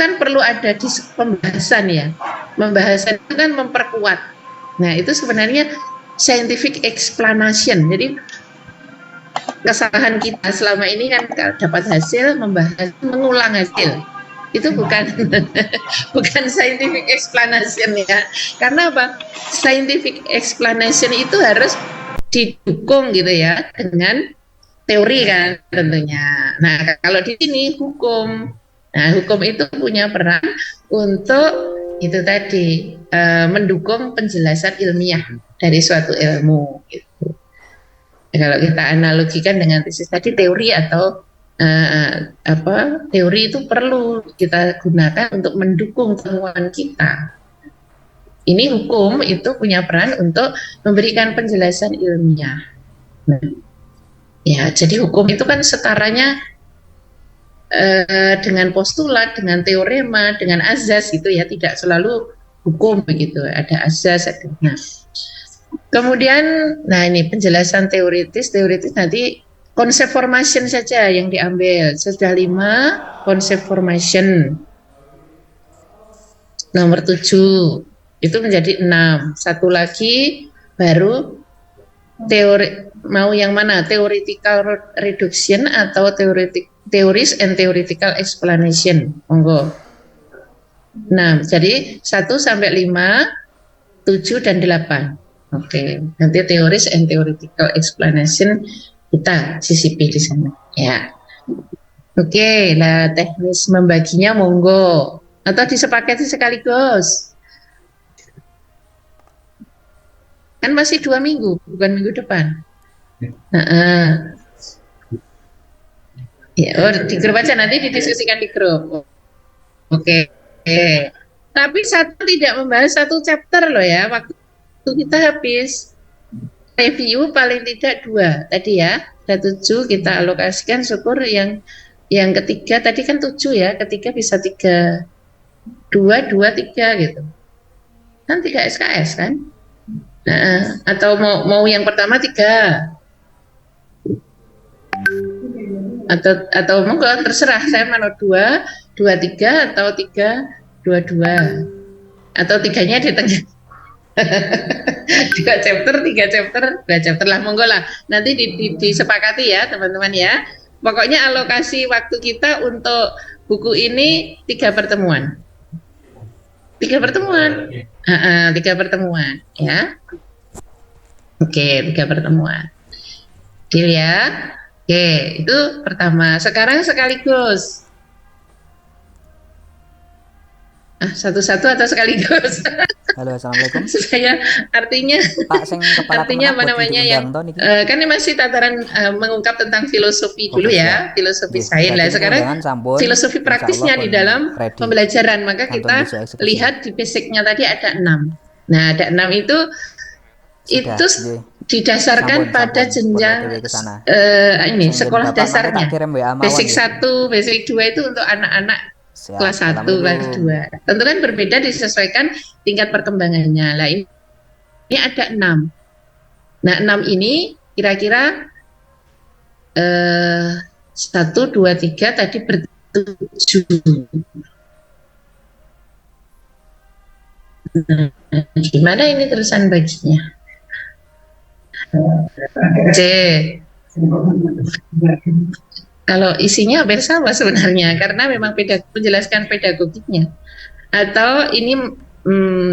kan perlu ada pembahasan ya. Pembahasan itu kan memperkuat. Nah, itu sebenarnya scientific explanation. Jadi kesalahan kita selama ini kan dapat hasil membahas mengulang hasil. Itu bukan bukan scientific explanation ya. Karena apa? Scientific explanation itu harus didukung gitu ya dengan teori kan tentunya. Nah, kalau di sini hukum. Nah, hukum itu punya peran untuk itu tadi mendukung penjelasan ilmiah dari suatu ilmu gitu. Kalau kita analogikan dengan tesis tadi teori atau teori itu perlu kita gunakan untuk mendukung temuan kita. Ini hukum itu punya peran untuk memberikan penjelasan ilmiah. Nah, ya, jadi hukum itu kan setaranya dengan postulat, dengan teorema, dengan azas gitu ya, tidak selalu hukum begitu. Ada azas, ada. Nah, kemudian, nah ini penjelasan teoritis nanti konsep formation saja yang diambil. Sudah 5 konsep formation. Nomor 7 itu menjadi 6. Satu lagi baru teori, mau yang mana? Theoretical reduction atau theories and theoretical explanation. Monggo. Nah, jadi 1 sampai 5, 7 dan 8. Oke, nanti theories and theoretical explanation kita sisipi di sana. Ya. Oke, nah teknis membaginya monggo. Atau disepakati sekaligus. Kan masih 2 minggu, bukan minggu depan. Ya, di grup aja, nanti didiskusikan di grup. Oke. Tapi satu tidak membahas satu chapter loh ya, waktu kita habis. Review paling tidak 2 tadi ya, ada 7 kita alokasikan, syukur yang ketiga tadi kan 7 ya, ketiga bisa 3, 2, 3 gitu. Kan 3 SKS kan? Nah, atau mau yang pertama 3. Atau monggo terserah, saya mau 2, 3 atau 3, 2. Atau 3-nya di tengah. 2 chapter, 3 chapter, 2 chapter lah, monggo lah. Nanti disepakati ya teman-teman ya. Pokoknya alokasi waktu kita untuk buku ini 3 pertemuan. 3 pertemuan. 3 pertemuan ya. Oke, 3 pertemuan. Deal ya. Oke, itu pertama. Sekarang sekaligus. Satu-satu atau sekaligus? Halo, assalamualaikum. Supaya artinya Pak, artinya apa namanya yang kan ini masih tataran mengungkap tentang filosofi dulu ya, filosofi sains. Lah sekarang filosofi praktisnya di dalam pembelajaran, maka kita lihat di basicnya tadi ada 6. Nah, ada 6 itu didasarkan pada jenjang ini sekolah dasarnya. Basic 1, basic 2 itu untuk anak-anak kelas 1, kelas 2. Tentu kan berbeda disesuaikan tingkat perkembangannya. Lah ini ada 6. Nah, 6 ini kira-kira 1, 2, 3 tadi ber7. Gimana ini terusan baginya? C. Kalau isinya hampir sama sebenarnya, karena memang menjelaskan pedagogiknya. Atau ini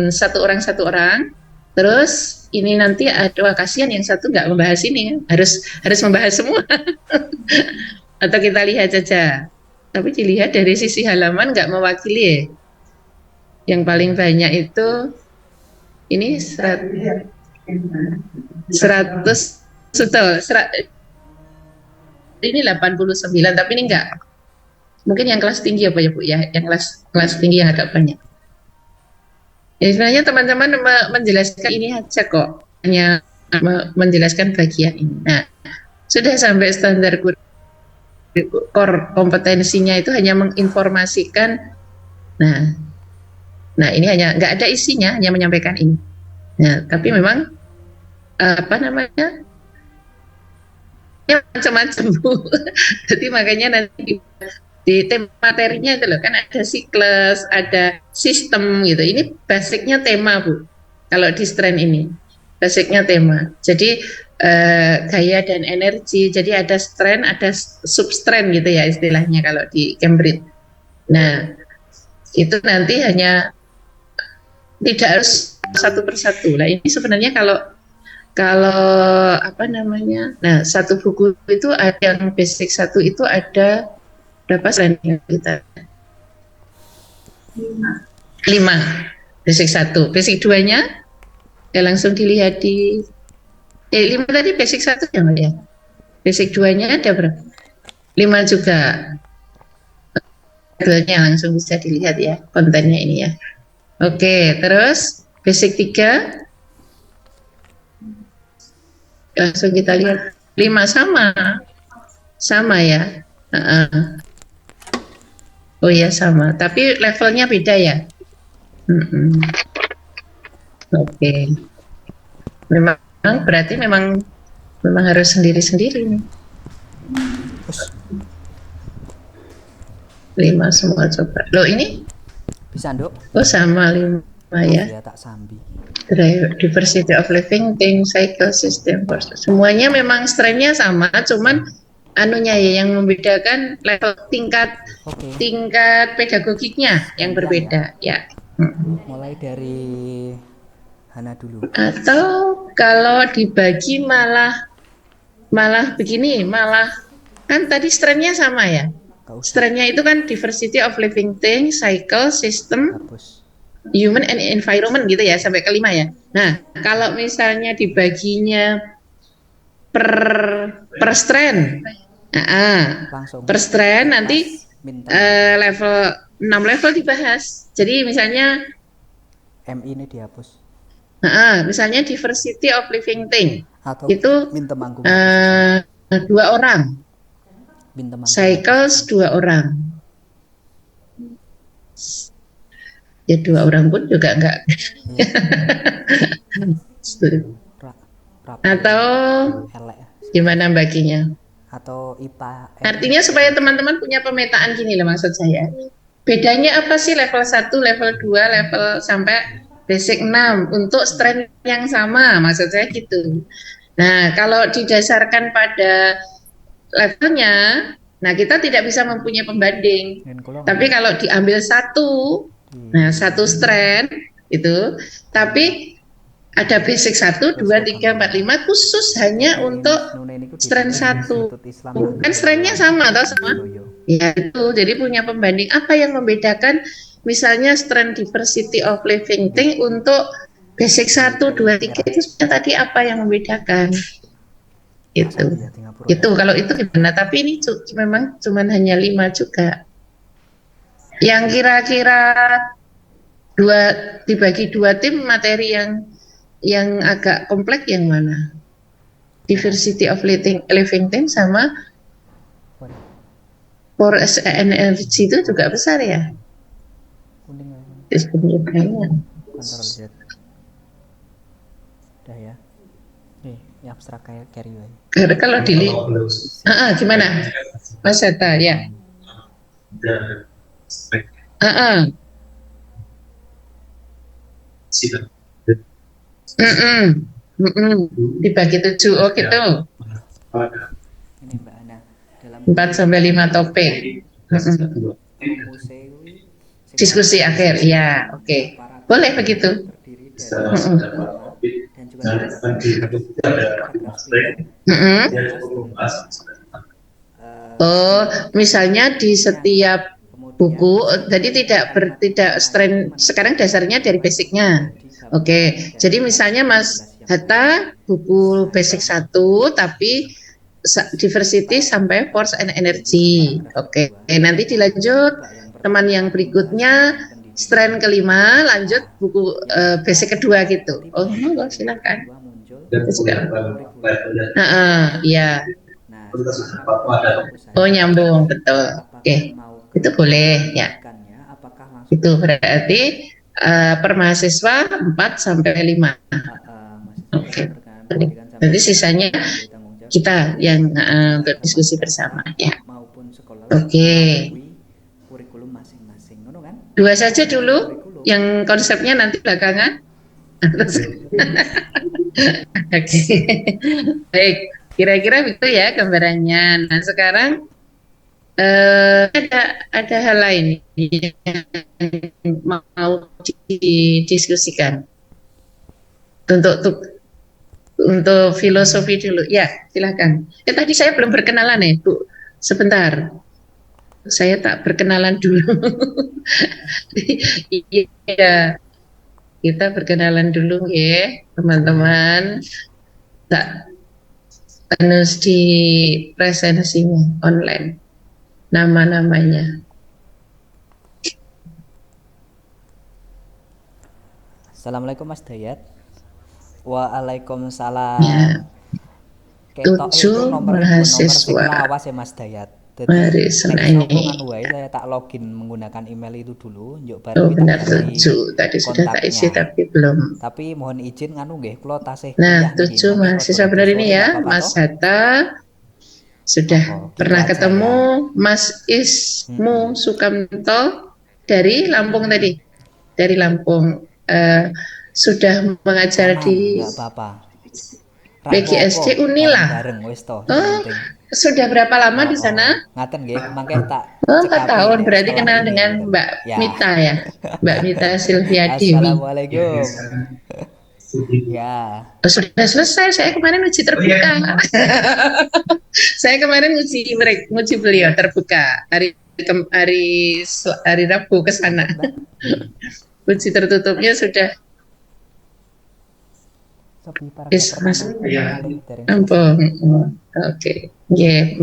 satu orang, terus ini nanti ada kasihan yang satu nggak membahas ini, harus membahas semua. Atau kita lihat saja, tapi dilihat dari sisi halaman nggak mewakili ya. Yang paling banyak itu ini 100 ini 89, tapi ini enggak. Mungkin yang kelas tinggi apa ya Bu ya, yang kelas tinggi yang agak banyak. Ya, sebenarnya teman-teman menjelaskan ini aja kok, hanya menjelaskan bagian ini. Nah, sudah sampai standar core kompetensinya itu hanya menginformasikan. Nah ini hanya nggak ada isinya, hanya menyampaikan ini. Nah, tapi memang macam-macam Bu. Jadi makanya nanti di tema materinya itu loh, kan ada siklus, ada sistem gitu. Ini basicnya tema Bu. Kalau di strength ini, basicnya tema. Jadi gaya dan energi. Jadi ada strength, ada substrength gitu ya istilahnya kalau di Cambridge. Nah, itu nanti hanya tidak harus satu persatu. Nah, ini sebenarnya kalau apa namanya? Nah, satu buku itu ada yang basic satu itu ada berapa strength kita? 5. Basic 1. Basic 2-nya ya langsung dilihat di 5 tadi basic 1 ya. Basic 2-nya ada berapa? 5 juga. Dua-nya langsung bisa dilihat ya kontennya ini ya. Oke, terus basic 3 langsung kita lihat 5 sama ya. Oh ya sama, tapi levelnya beda ya. Oke. Memang berarti memang harus sendiri-sendiri nih. 5 semua coba. Loh ini? Bisa, Nduk? Oh sama 5 ya. Iya, tak sambi. Diversity of living things, cycle system, semuanya memang strength-nya sama, cuman anunya ya yang membedakan level tingkat pedagogiknya yang berbeda ya. Mulai dari Hana dulu. Atau kalau dibagi malah begini, malah kan tadi strength-nya sama ya. Strength-nya itu kan diversity of living things, cycle, system, human and environment gitu ya sampai ke 5 ya. Nah, kalau misalnya dibaginya per strand, per strand nanti level 6 level dibahas. Jadi misalnya MI ini dihapus. Misalnya diversity of living thing atau itu 2 orang, cycles 2 orang. Ya 2 orang pun juga enggak. Atau gimana baginya? Atau IPA. Artinya supaya teman-teman punya pemetaan gini loh maksud saya. Bedanya apa sih level 1, level 2, level sampai basic 6 untuk strength yang sama, maksud saya gitu. Nah, kalau didasarkan pada levelnya, nah kita tidak bisa mempunyai pembanding. Tapi kalau diambil satu strength itu, tapi ada basic 1, 2, 3, 4, 5 khusus hanya untuk strength 1. Kan strength-nya sama atau sama? Ya itu, jadi punya pembanding. Apa yang membedakan misalnya strength diversity of living thing untuk basic 1, 2, 3 itu tadi apa yang membedakan? Itu kalau itu gimana? Tapi ini memang cuma hanya 5 juga. Yang kira-kira dibagi 2 tim materi yang agak kompleks yang mana? Diversity of living thing sama forest energy itu juga besar ya. Kontrol Z. Udah ya. Nih, abstrak kayak carry away. Kalau gimana? Mas Zeta ya. Dibagi 7, oh gitu. Ini Mbak Ana dalam 4-5 topik. Diskusi akhir, ya, oke. Boleh begitu. Oh, misalnya di setiap buku, jadi tidak strength. Sekarang dasarnya dari basicnya. Oke, jadi misalnya Mas Hatta buku basic 1, tapi diversity sampai force and energy. Oke, nanti dilanjut teman yang berikutnya strength kelima, lanjut buku basic kedua gitu. Oh, silakan. Iya. Oh, nyambung, betul. Oke, itu boleh ya. Itu berarti per mahasiswa 4-5. Oke. Nanti sisanya kita yang untuk diskusi bersama ya. Oke. Dua saja dulu, yang konsepnya nanti belakangan. Oke, baik. Kira-kira begitu ya gambarannya. Nah, sekarang ada hal lain yang mau didiskusikan untuk filosofi dulu. Ya, silakan. Tadi saya belum berkenalan ya, Bu. Sebentar, saya tak berkenalan dulu. Iya, kita berkenalan dulu ya, teman-teman. Tak harus di presensinya online. Nama-namanya. Assalamualaikum Mas Dayat. Waalaikumsalam. Ya, Ketok itu 7 nomor sing mahasiswa. lawas ya Mas Dayat. Jadi Mari nek ini. ngomongan wae saya tak login menggunakan email itu dulu, yuk baru Oh kita benar, ganti 7 tadi sudah tak isi kontaknya. tapi belum. Tapi mohon izin nganu nggih, kula tasih Nah, kuliah niki. 7 Mangke mahasiswa rada-rada benar ini sore ya, nggak apa-apa Mas toh? Hatta sudah Monggo, pernah gitu aja ketemu, ya. Mas Ismu Mm-mm. Sukamto dari Lampung tadi, dari Lampung. Sudah mengajar Aman, di nggak apa-apa. Ra PGSD apa-apa, Unila. bareng-bareng wis toh, sing Oh, penting. sudah berapa lama Oh, di oh. sana? Ngaten nggih, mangke tak Oh, 4 cekapi tahun. nek Berarti setelah kenal ini dengan ngoten. Mbak Ya. Mita ya, Mbak Mita Sylvia Dewi. Assalamualaikum. Ya. Sudah selesai. Saya kemarin uji terbuka. Saya kemarin uji beliau terbuka hari Rabu ke sana. Ampun, Mbak. Uji tertutupnya sudah. Sopi paragraf pertama kalih dereng selesai. Oke. Ya,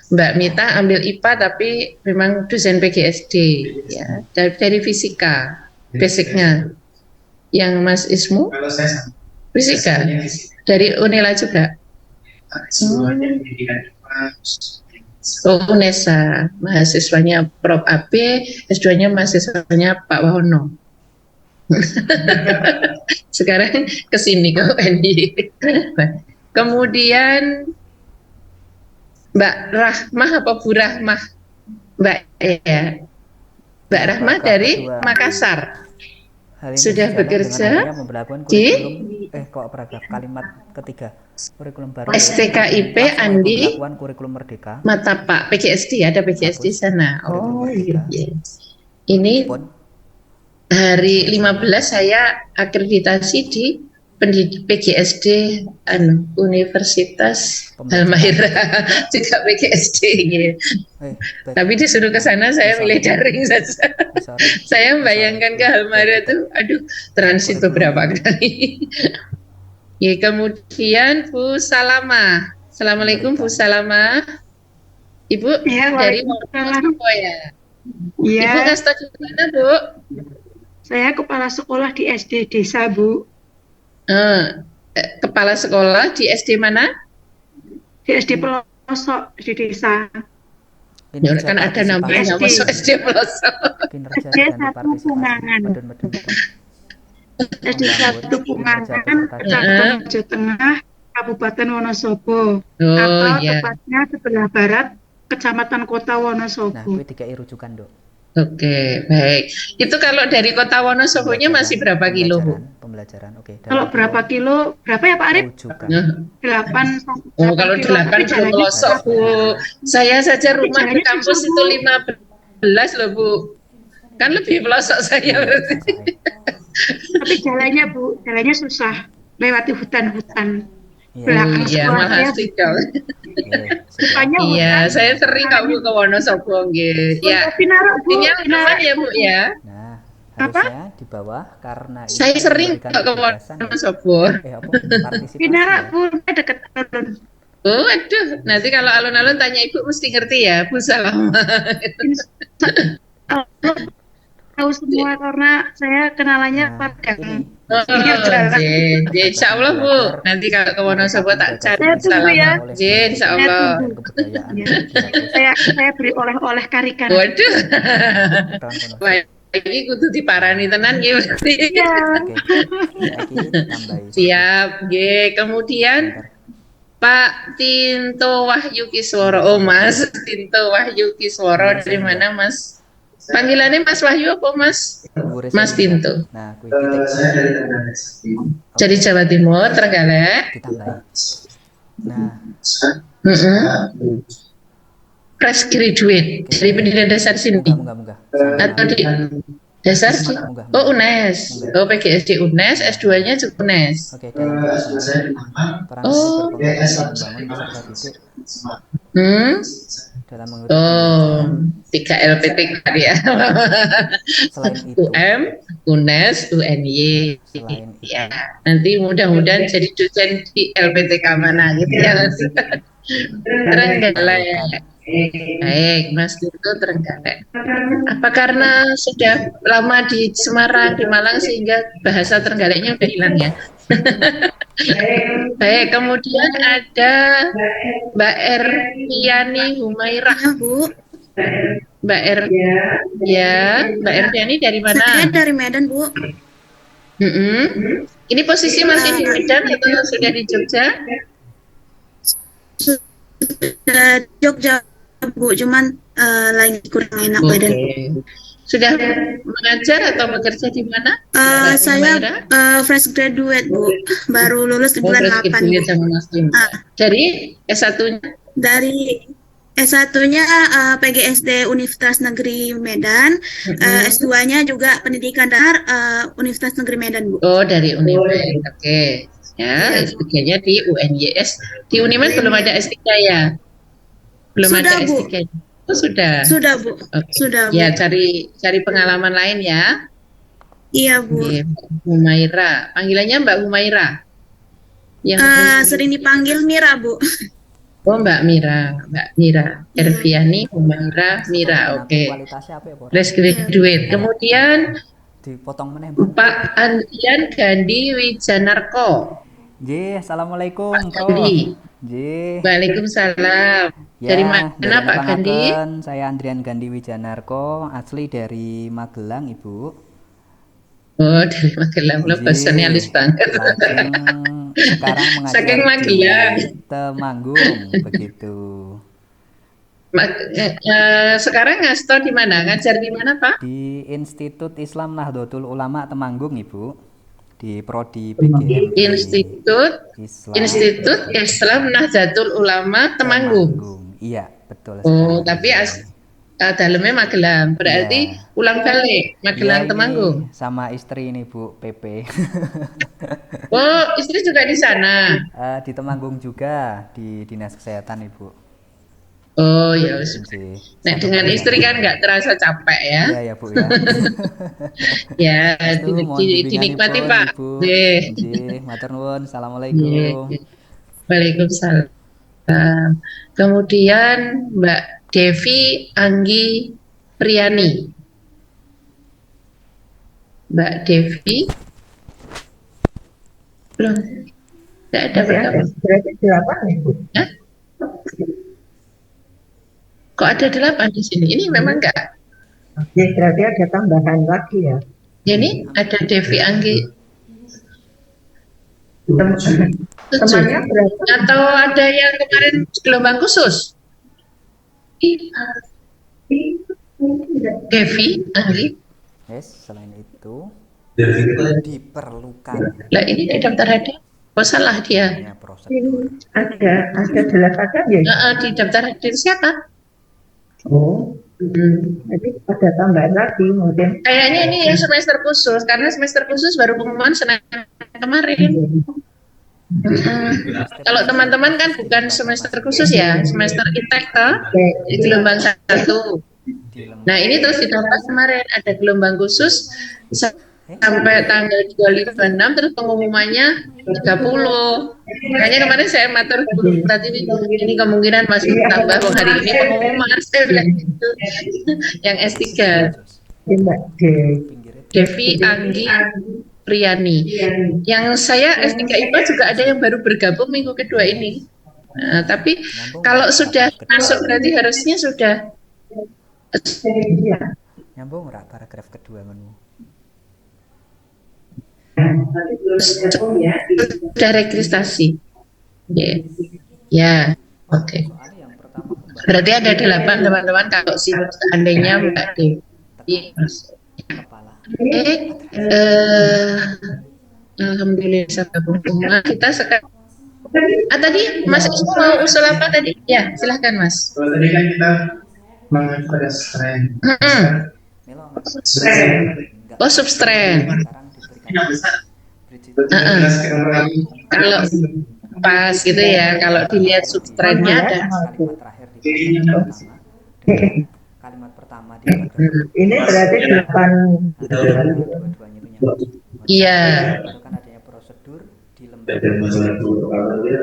Mbak Mita ambil IPA tapi memang dosen PGSD ya, dari fisika basicnya. Yang Mas Ismu fisika dari Unila juga. Oh, UNESA, mahasiswanya Prof. AB, S2-nya mahasiswanya Pak Wahono. Sekarang ke sini ke UNY. Kemudian Mbak Rahmah apa Bu Rahmah? Mbak ya. Mbak Rahmah dari Makassar. Hal ini Sudah sejalan bekerja dengan adanya pemberlakuan kurikulum kok paragraf kalimat ketiga kurikulum baru STKIP langsung Andi pemberlakuan kurikulum merdeka. Mata Pak PGSD, ada PGSD sana. Oh iya. Ini Pun hari 15 saya akreditasi di PGSD Universitas Halmahera juga PGSD gitu. Tapi disuruh ke sana saya milih daring saja. Saya membayangkan ke Halmahera itu aduh transit beberapa kali. Ya, kemudian Bu Salama. Assalamualaikum Bu Salama. Ibu ya, dari Mojokerto ya. Iya. Ibu ngasih tahu di mana, Bu? Saya kepala sekolah di SD desa, Bu. Kepala sekolah di SD mana? Di SD pelosok di desa. Ya, kan ada namanya masuk SD pelosok. Kinerja SD dan 1 Pungangan. SD 1 Pungangan, Kecamatan Mojo Tengah, Kabupaten Wonosobo. Atau tepatnya sebelah barat, Kecamatan Kota Wonosobo. Nah, itu 3 rujukan, Dok. Oke, baik. Itu kalau dari Kota Wonosobo-nya masih berapa kilo, Bu? Pembelajaran, oke. Kalau berapa kilo? Berapa ya Pak Arif? 8. Oh, kalau 8 kilo pelosok, Bu. Saya saja rumah ke kampus itu 15 loh, Bu. Kan lebih pelosok saya berarti. Tapi jalannya, Bu, jalannya susah. Lewati hutan-hutan. Belakang sekolahnya. Iya, saya sering kok Bu ke Wonosobo nggih. Ya. Sinyal aman ya, Bu ya. Nah, harusnya di bawah karena ini saya sering kok ke Wonosobo. Pinara Bu, dekat alun. Oh, aduh, nanti kalau alun-alun tanya Ibu mesti ngerti ya, Bu Salama. Tahu semua karena saya kenalannya Padang. Insya Allah Bu, nanti kalau ke Wonosobo tak cari Salama. Insya Allah. Saya beri oleh-oleh karikan. Waduh. Wah, ini kudu diparani tenan nggih berarti. Siap, nggih. Kemudian Pak Tinto Wahyu Kisworo. Oh, Mas Tinto Wahyu Kisworo dari mana, Mas? Panggilannya Mas Wahyu apa Mas? Dhuwure Mas saya. Pintu. Nah, kuwi titik Jadi Jawa Timur, Trenggalek. ditambahi. Nah, Mm-mm. Fresh graduate dari pendidikan dasar sini munggah. Sampai atau di dasar sih? munggah. Oh UNES, oh PGSD UNES, S2-nya juga UNES. Oke, dalam pelaksanaan peran Oh. guru berperan dalam membangun peserta didik Hmm. dalam mengikuti Oh, pembelajaran. 3 LPTK ya. Selain itu, UM, UNES, UNY. selain itu, Ya, nanti mudah-mudahan jadi dosen di LPTK mana gitu ya. Trenggalek. Baik, Mas Tito Trenggalek. Apa karena sudah lama di Semarang, di Malang sehingga bahasa Trenggaleknya udah hilang ya? Baik, kemudian ada Mbak Erviani Humairah. Ya, Bu. Mbak Mbak Erviani dari mana? Saya dari Medan, Bu. Mm-mm. Ini posisi masih di Medan atau sudah di Jogja? Sudah Jogja, Bu. Cuman lagi kurang enak badan. Sudah mengajar atau bekerja di mana? Saya fresh graduate, Bu. Baru lulus di bulan 8. Dari S1-nya? Dari S1-nya PGSD Universitas Negeri Medan, S2-nya juga pendidikan dasar Universitas Negeri Medan, Bu. Oh, dari Unimed. Oke. Ya, S3-nya di UNYS. Di Unimed belum ada S3 ya? Belum Sudah, ada Bu. S3. Oh, sudah. Sudah, Bu. Okay. Sudah, Bu. Ya, cari pengalaman lain ya. Iya, Bu. Oke, Humaira. Panggilannya Mbak Humaira. Yang sering dipanggil Mira, Bu. Oh, Mbak Mira. Erviani, Humaira, Mira. Oke. kualitasnya apa ya, Pak? Fresh graduate. Kemudian Dipotong meneh, Pak Andrian Gandhi Wijanarko. Nggih, assalamualaikum, Prof. Gandhi. Nggih. Waalaikumsalam. Ya, Dari mana Pak Gandhi? Saya Andrian Gandhi Wijanarko, asli dari Magelang, Ibu. Oh, dari Magelang. Lo bahasanya halus banget. Sekarang mengajar Saking Magelang. di Temanggung, begitu. Sekarang ngasto di mana? Ngajar di mana, Pak? Di Institut Islam Nahdlatul Ulama Temanggung, Ibu. Di Prodi PGMI. Institut Islam Nahdlatul Ulama Temanggung. Iya, betul. Oh, tapi dalamnya Magelang. Berarti ulang balik Magelang Temanggung. Sama istri ini, Bu, PP. Oh, istri juga di sana. Di Temanggung juga, di Dinas Kesehatan, Ibu. Oh ya, nah dengan istri kan nggak terasa capek ya? Iya ya Bu ya. Ya, dinikmati Pak. Nggih, matur nuwun. Assalamualaikum. Waalaikumsalam. Kemudian Mbak Devi Anggi Priani. Mbak Devi belum. Tidak ada berapa? Berarti 8 ya, Bu? Hah? Kok ada 8 di sini? Ini memang enggak. Oke, berarti ada tambahan lagi ya. Ini ada Devi Anggi. Temannya berapa? Atau ada yang kemarin gelombang khusus? Devi Anggi. Yes, selain itu diperlukan. Lah ini di daftar hadir. Oh salah dia. Ya, prosedur. Ada 8 ya? Di daftar hadir siapa? Oh, jadi ada tambahan lagi mungkin. Kayaknya ini yang semester khusus, karena semester khusus baru pengumuman Senin kemarin. Kalau teman-teman kan bukan semester khusus ya, semester intek di gelombang 1. Nah ini terus ditambah kemarin ada gelombang khusus sampai tanggal 25-26 terus pengumumannya 30. Makanya kemarin saya matur tadi ini kemungkinan masih tambah hari ini pengumuman saya bilang gitu. Yang S3 Devi Anggi Priani. Yang saya S3 IPA juga ada yang baru bergabung minggu kedua ini. Nah, tapi kalau sudah masuk berarti harusnya sudah nyambung ora paragraf kedua menu. Sudah registrasi. Ya, oke. Berarti ada 8 teman-teman kalau seandainya Mbak Devi. Iya, Mas. kepala. Eh, Alhamdulillah sababung umma. Kita sekarang tadi Mas Ismu mau usul apa tadi? Ya, silahkan Mas. Kalau tadi kan kita mengenai strength. Melo nggak? Enggak. Oh, substrain. Sekarang diberikan bridge itu Kalau pas gitu ya, kalau dilihat substrainnya ada. kalimat terakhir di paragraf pertama dengan kalimat pertama di paragraf kedua. Ini berarti 8 Dua-duanya itu nyambung. Iya. Itu kan adanya prosedur di lembar.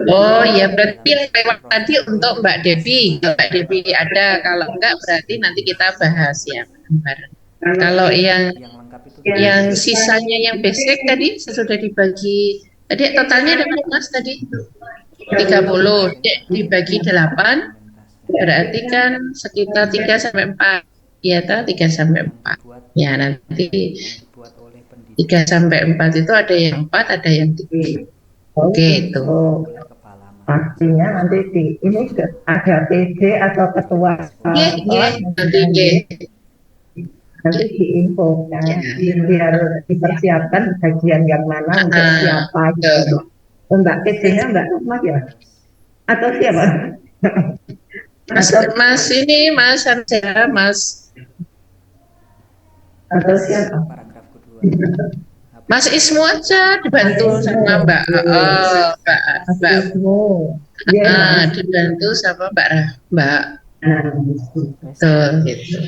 Oh ya, berarti yang lewat tadi untuk Mbak Devi. Kalau Mbak Devi ada, kalau enggak berarti nanti kita bahas ya. Kalau yang Yang lengkap itu sisanya yang basic tadi sudah dibagi. Tadi totalnya ada berapa Mas tadi? 30 dibagi 8 berarti kan sekitar 3 sampai 4. Ya, 3 sampai 4. Ya, nanti dibuat oleh pendidik 3 sampai 4 itu ada yang 4, ada yang 3. Oke, itu. kepala. Pastinya nanti ini ada PD atau ketua nanti diinfokan biar dipersiapkan bagian yang mana untuk siapa gitu. Mbak PD-nya Mbak Rahmat ya? Atau siapa? Mas ini Mas Anja, Mas Atau siapa? Paragraf kedua. Mas Ismu aja dibantu sama Mbak dibantu sama Mbak betul gitu.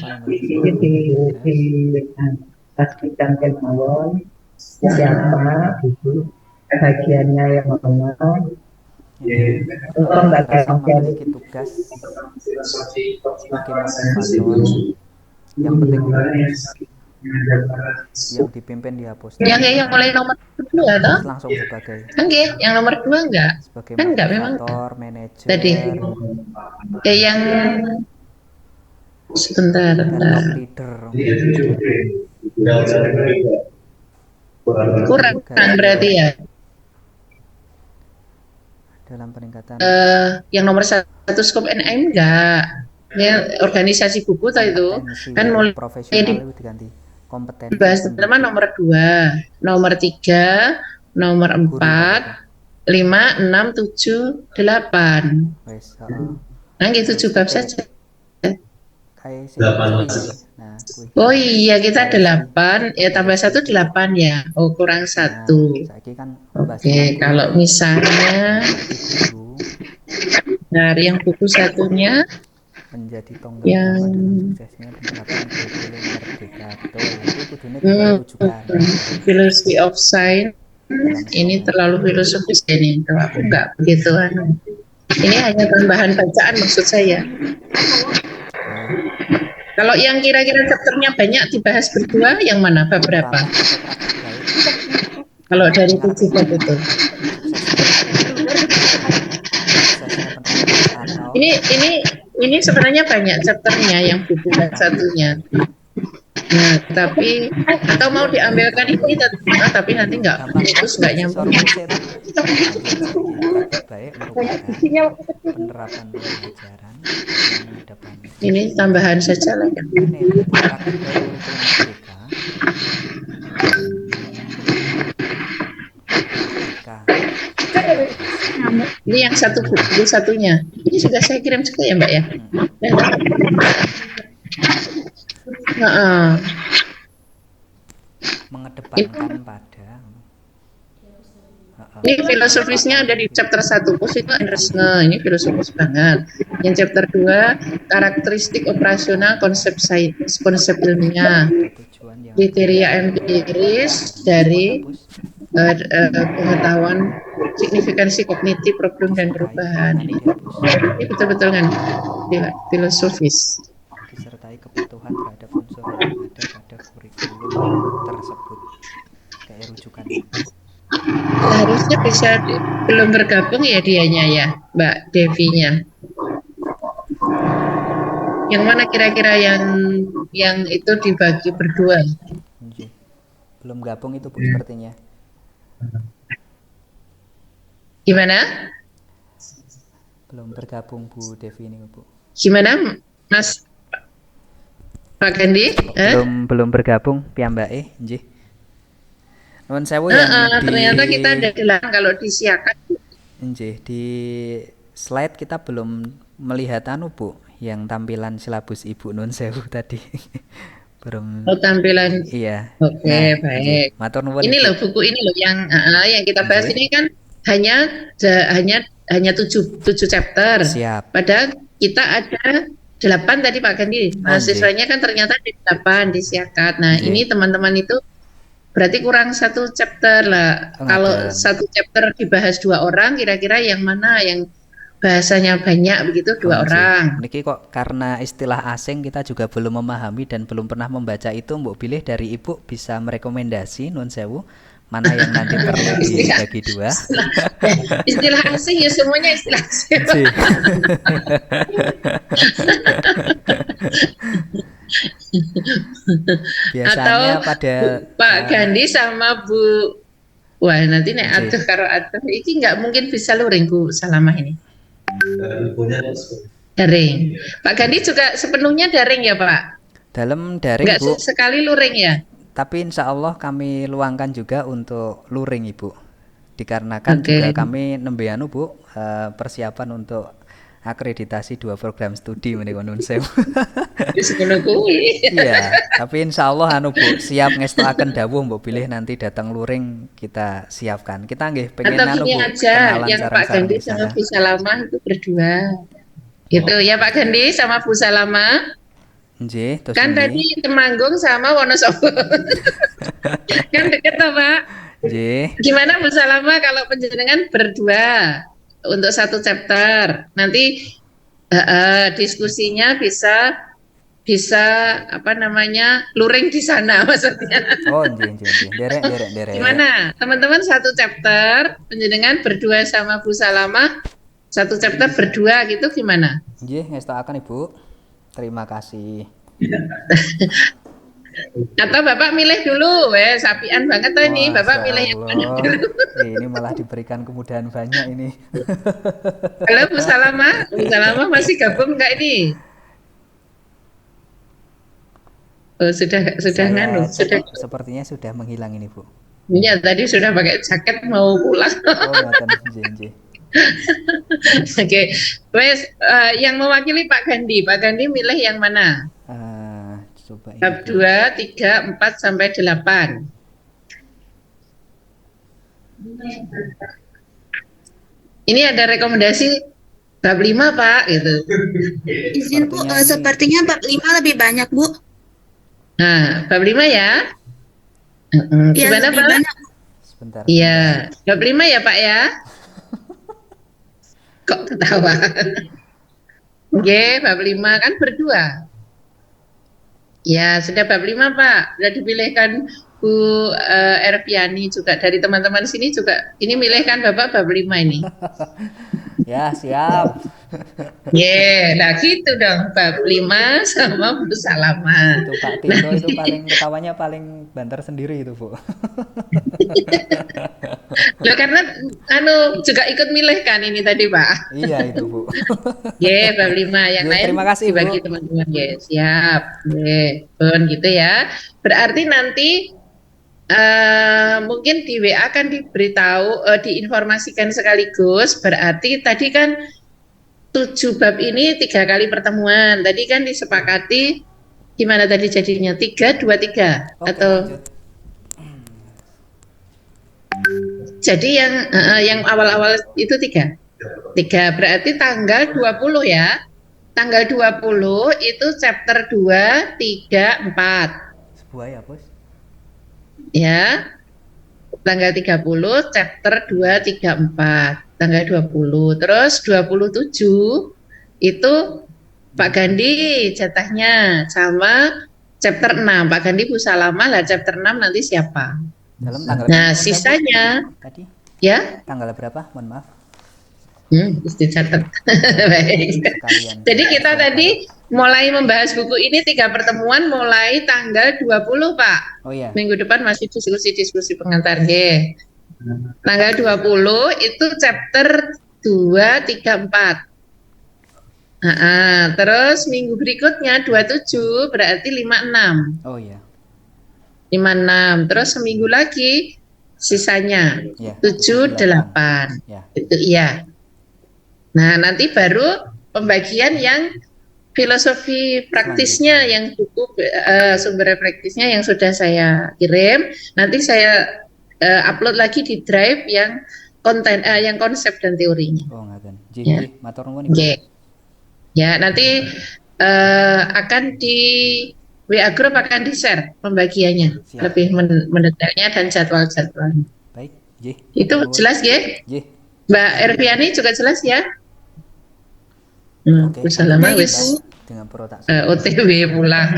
Pastikan kemauan siapa itu bagiannya yang mana untuk Mbak Memiliki tugas sebagai moderator yang penting yang dipimpin dihapus. Yang mulai nomor 2 toh? Langsung sebagai yang nomor 2 enggak? sebagai Kan enggak memang moderator, manajer, tadi. Yang sebentar. dan top leader. Kurang berarti ya. Dalam peningkatan Yang nomor 1 skop NM enggak. Ya, organisasi buku tadi itu kan mulai profesional itu diganti kompetensi. dibahas pertama nomor 2, nomor 3, nomor 4, 5, 6, 7, 8. Wes, Nah, gitu bab saja. kayak nah, Oh iya, kita 8, ya tambah 1 8 ya. Oh, kurang 1. Kan Oke, kalau misalnya dari yang buku satunya menjadi tonggak yang suksesnya penerapan kurikulum merdeka, betul. Itu kudunya diberi rujukan. Philosophy of Science ini terlalu filosofis ini. Kalau aku enggak begitu. Ini hanya tambahan bacaan maksud saya. Kalau yang kira-kira chapternya banyak dibahas berdua, yang mana bab berapa? Kalau dari 7 bab itu. Ini sebenarnya banyak chapternya yang buku satunya. Nah, tapi atau mau diambilkan ini, tapi nanti enggak nyambung. Baik merupakan penerapan pembelajaran yang mengedepankan. Ini tambahan saja lah. Ini yang satu buku satunya. Ini sudah saya kirim juga ya Mbak ya. Mengedepankan pada ini filosofisnya ada di chapter 1 Positif Andersne, ini filosofis banget. Yang chapter 2 karakteristik operasional konsep sains, konsep ilmiah, kriteria empiris dari pengetahuan signifikansi kognitif problem dan perubahan. Ini betul-betul kan filosofis. Disertai kebutuhan terhadap unsur yang ada pada kurikulum tersebut. Kayak rujukan. Harusnya bisa belum bergabung ya dianya ya, Mbak Devinya. Yang mana kira-kira yang itu dibagi berdua? Belum gabung itu Bu sepertinya. Gimana? Belum bergabung Bu Devi ini Bu. Gimana Mas? Pak Gandhi? Belum bergabung piyambake, nggih. Nuwun sewu yang di Ternyata kita ada 8 kalau disiapkan. nggih, di slide kita belum melihat Bu, yang tampilan silabus Ibu nuwun sewu tadi. Belum. Tampilan. Iya. Oke, baik. Matur nuwun. Ini loh buku ini loh yang kita bahas ini kan hanya 7 chapter. Siap. Padahal kita ada 8 tadi Pak Gandhi. Mahasiswanya kan ternyata ada 8 di Siakat. Nah, ini teman-teman itu berarti kurang 1 chapter lah. Kalau 1 chapter dibahas 2 orang, kira-kira yang mana yang bahasanya banyak begitu 2 orang. Niki kok karena istilah asing kita juga belum memahami dan belum pernah membaca itu, Mbok pilih dari Ibu bisa merekomendasi nuwun sewu mana yang nanti perlu dibagi 2. Istilah asing ya semuanya istilah asing. Biasanya atau pada Pak Gandhi sama Bu, wah nanti nek atuh karo atuh iki nggak mungkin bisa luring Bu Salamah ini. Daring. Pak Gandhi juga sepenuhnya daring ya Pak? Dalam daring nggak Bu. Sekali luring ya? Tapi insya Allah kami luangkan juga untuk luring Ibu. Dikarenakan juga kami nembe Bu persiapan untuk akreditasi 2 program studi menika nuwun sewu. Iya, tapi insya Allah Bu siap ngestoaken dawuh Mbok pilih nanti datang luring kita siapkan. Kita nggih pengen atau Bu aja yang Pak Gandhi sama Bu Salamah itu berdua. Gitu ya Pak Gandhi sama Bu Salamah. Nggih, kan tadi Temanggung sama Wonosobo. Kan deket toh Pak? Nggih. Gimana Bu Salamah kalau panjenengan berdua untuk 1 chapter? Nanti diskusinya bisa apa namanya luring di sana maksudnya. Oh nggih. Derek. Gimana teman-teman 1 chapter panjenengan berdua sama Bu Salamah 1 chapter berdua gitu gimana? Nggih, ngestakaken Ibu. Terima kasih. Atau Bapak milih dulu, sapian banget tuh ini. Bapak milih yang mana dulu? Ini malah diberikan kemudahan banyak ini. Halo Bu Salamah, Bu Salamah masih gabung nggak ini? Oh, sudah nganu, sudah. Sepertinya sudah menghilang ini Bu. Iya, tadi sudah pakai jaket mau pulang. Oh, nggih. Oke, wes yang mewakili Pak Gandhi milih yang mana? Coba bab 2, 3, 4 sampai 8. Ini ada rekomendasi bab 5 Pak gitu. Izin Bu, sepertinya bab 5 lebih banyak Bu. Nah, bab 5 ya. Gimana Pak? Sebentar. Iya, bab 5 ya Pak ya. Kok ketawa? Oke, bab 5 kan berdua. Ya, sudah bab 5 Pak. Sudah dipilihkan Bu Erviani juga dari teman-teman sini juga. Ini milihkan Bapak bab 5 ini. Ya, siap. Nah gitu dong, bab 5 sama Bu Salamah. Itu Pak Tito itu paling ketawanya paling banter sendiri itu Bu. Loh, karena juga ikut milih kan ini tadi Pak. Iya itu Bu. Bab 5 yang lain. Terima kasih bagi teman-teman. Siap. Pun gitu ya. Berarti nanti mungkin di WA akan diberitahu, diinformasikan sekaligus. Berarti tadi kan 7 bab ini 3 kali pertemuan. Tadi kan disepakati gimana tadi jadinya 3, 2, 3 atau jadi yang awal-awal itu 3 berarti tanggal 20 ya. Tanggal 20 itu chapter 2, 3, 4. Sebuah ya Bos. Ya. Tanggal 30 chapter 2, 3, 4. Tanggal 20. Terus 27 itu Pak Gandhi jatahnya sama chapter 6. Pak Gandhi Bu Salamah lah chapter 6 nanti siapa? Dalam tanggal sisanya tadi? Ya? Tanggal berapa? Mohon maaf. Dicatat. Baik. Jadi kita tadi mulai membahas buku ini 3 pertemuan mulai tanggal 20 Pak. Oh iya. Minggu depan masih diskusi pengantar nggih. Tanggal 20 itu chapter 2, 3, 4. Terus minggu berikutnya 27 berarti 56. Oh iya. 56. Terus seminggu lagi sisanya Ya, 7, 8. Ya. Itu iya. Nah, nanti baru pembagian yang filosofi praktisnya, yang buku sumber praktisnya yang sudah saya kirim. Nanti saya upload lagi di Drive yang konten, yang konsep dan teorinya. Oh, ngaten. Ya. Nggih, matur nuwun Ibu. Ya, nanti akan di WA Group akan di-share pembagiannya. Siap. Lebih mendetailnya dan jadwal-jadwalnya. Baik, nggih. Itu jelas ya? Nggih. Mbak Erviani juga jelas ya? Oke. Bisa lama Baik, wis Ibu. Dengan perut tak OTW pulang.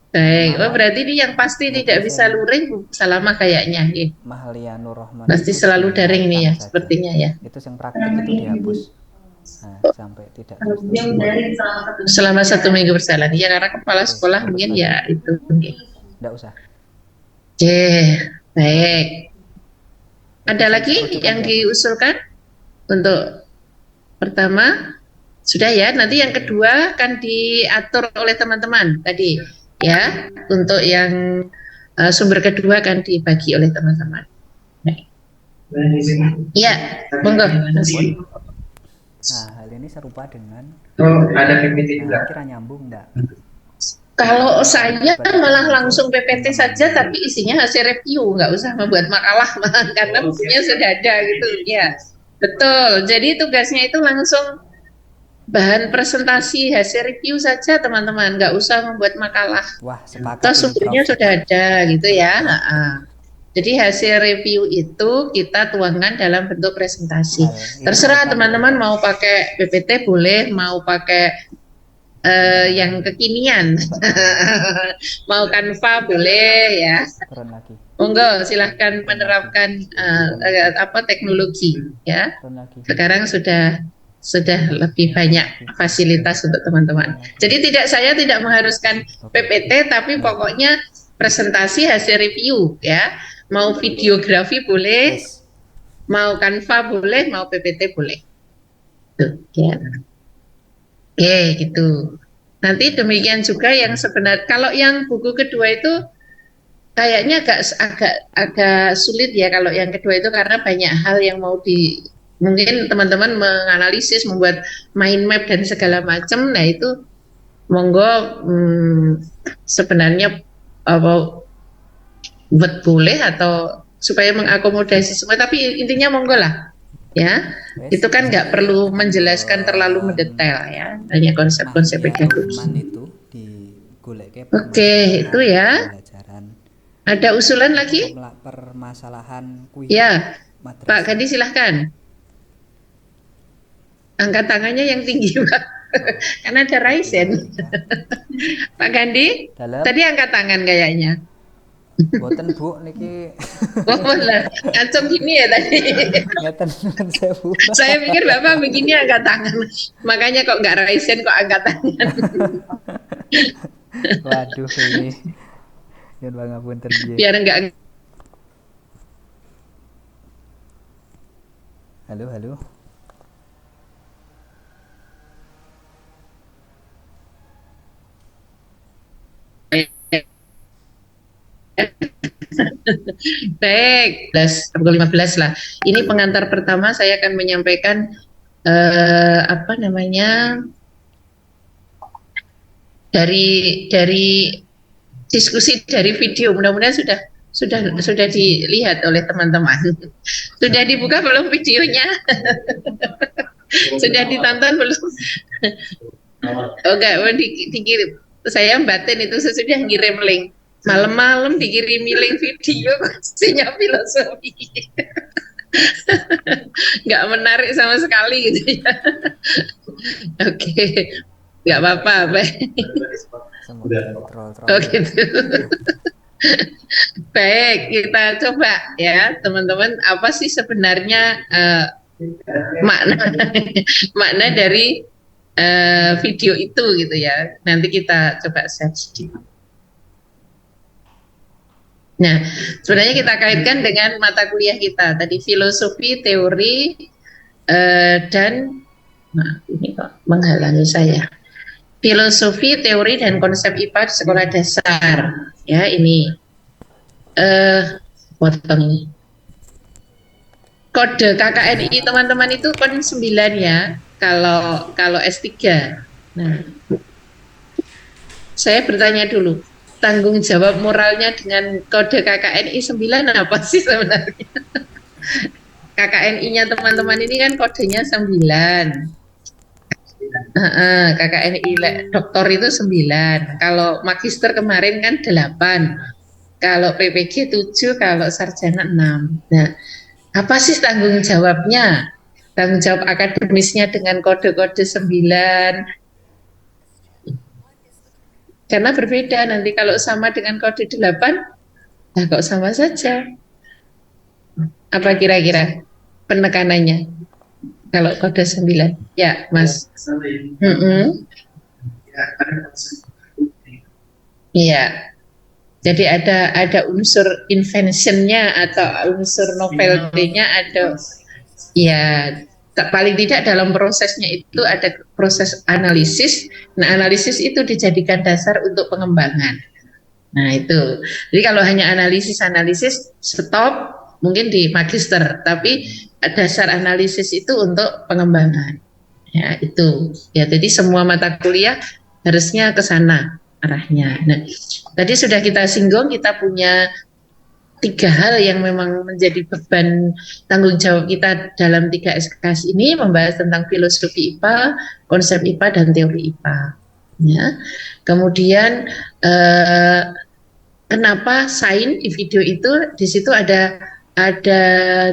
Baik, oh berarti ini yang pasti tidak bisa luring selama kayaknya. Mahalia Nur Rahman Pasti itu selalu daring ini ya, saja. sepertinya ya. Itu yang praktik itu dihapus. Nah, sampai tidak Selama 1 minggu berjalan. Ya karena kepala sekolah mungkin ya itu. Enggak usah. Oke, baik. Ada lagi yang diusulkan untuk pertama? Sudah ya, nanti yang kedua akan diatur oleh teman-teman tadi ya. Untuk yang sumber kedua akan dibagi oleh teman-teman. Iya, monggo. Nah, hal ini serupa dengan ada PPT juga. kira nyambung enggak? Kalau saya malah langsung PPT saja, tapi isinya hasil review, nggak usah membuat makalah, karena bukunya sudah ada gitu ya. Betul. Jadi tugasnya itu langsung bahan presentasi hasil review saja teman-teman, nggak usah membuat makalah. Wah, sepakat. Atau sumbernya sudah ada gitu ya. Jadi hasil review itu kita tuangkan dalam bentuk presentasi. Terserah teman-teman mau pakai PPT boleh, mau pakai yang kekinian, mau Canva boleh ya. Turun lagi. Monggo silahkan menerapkan teknologi ya. Sekarang sudah lebih banyak fasilitas untuk teman-teman. Jadi saya tidak mengharuskan PPT, tapi pokoknya presentasi hasil review ya. Mau videografi boleh, mau Canva boleh, mau PPT boleh. Tuh, ya. Oke, gitu. Nanti demikian juga yang sebenarnya. Kalau yang buku kedua itu kayaknya agak sulit ya kalau yang kedua itu, karena banyak hal yang mau mungkin teman-teman menganalisis, membuat mind map dan segala macam. Nah itu monggo sebenarnya buat boleh atau supaya mengakomodasi semua, tapi intinya monggo lah ya. Itu kan nggak perlu menjelaskan terlalu mendetail ya, hanya konsep-konsep pedagogi. Oke, itu ya. Ada usulan lagi? Permasalahan ya, Pak Gandhi silahkan. Angkat tangannya yang tinggi Pak, karena ada Raisen. Pak Gandhi, tadi angkat tangan kayaknya. Boten Bu niki. Oh lah, ngacung gini ya tadi. Saya pikir Bapak begini angkat tangan. Makanya kok nggak Raisen, kok angkat tangan. Waduh ini. Yen pangapunten nggih. Biar enggak. Halo. Baik, 15 lah. Ini pengantar pertama, saya akan menyampaikan dari diskusi dari video. Mudah-mudahan sudah dilihat oleh teman-teman. Sudah dibuka belum videonya? Sudah ditonton belum? Enggak, dikirim. Saya batin itu sesudah ngirim link. Malam-malam dikirimi link video isinya filosofi. Nggak menarik sama sekali gitu ya. Oke, nggak apa-apa. Oh gitu. Baik, kita coba ya teman-teman, apa sih sebenarnya makna dari video itu gitu ya. Nanti kita coba search. Nah, sebenarnya kita kaitkan dengan mata kuliah kita tadi, filosofi teori Dan ini kok menghalangi saya. Filosofi, teori, dan konsep IPA di sekolah dasar. Ya, ini potong ini. Kode KKNI teman-teman itu kan 9 ya, kalau S3. Nah, saya bertanya dulu, tanggung jawab moralnya dengan kode KKNI 9 apa sih sebenarnya? KKNI-nya teman-teman ini kan kodenya 9. KKNI doktor itu 9. Kalau magister kemarin kan 8. Kalau PPG 7, kalau sarjana 6. Nah, apa sih tanggung jawabnya? Tanggung jawab akademisnya dengan kode-kode 9. Karena berbeda nanti kalau sama dengan kode 8, nah kok sama saja. Apa kira-kira penekanannya? Kalau kode 9, ya Mas. Iya. Jadi ada unsur inventionnya atau unsur novelty-nya ada. Ya, paling tidak dalam prosesnya itu ada proses analisis. Nah, analisis itu dijadikan dasar untuk pengembangan. Nah, itu. Jadi kalau hanya analisis stop mungkin di magister, tapi dasar analisis itu untuk pengembangan. Ya, itu. Ya, jadi semua mata kuliah harusnya ke sana arahnya. Nah, tadi sudah kita singgung, kita punya 3 hal yang memang menjadi beban tanggung jawab kita dalam 3 SKS ini, membahas tentang filosofi IPA, konsep IPA, dan teori IPA. Ya. Kemudian kenapa sains di video itu, di situ ada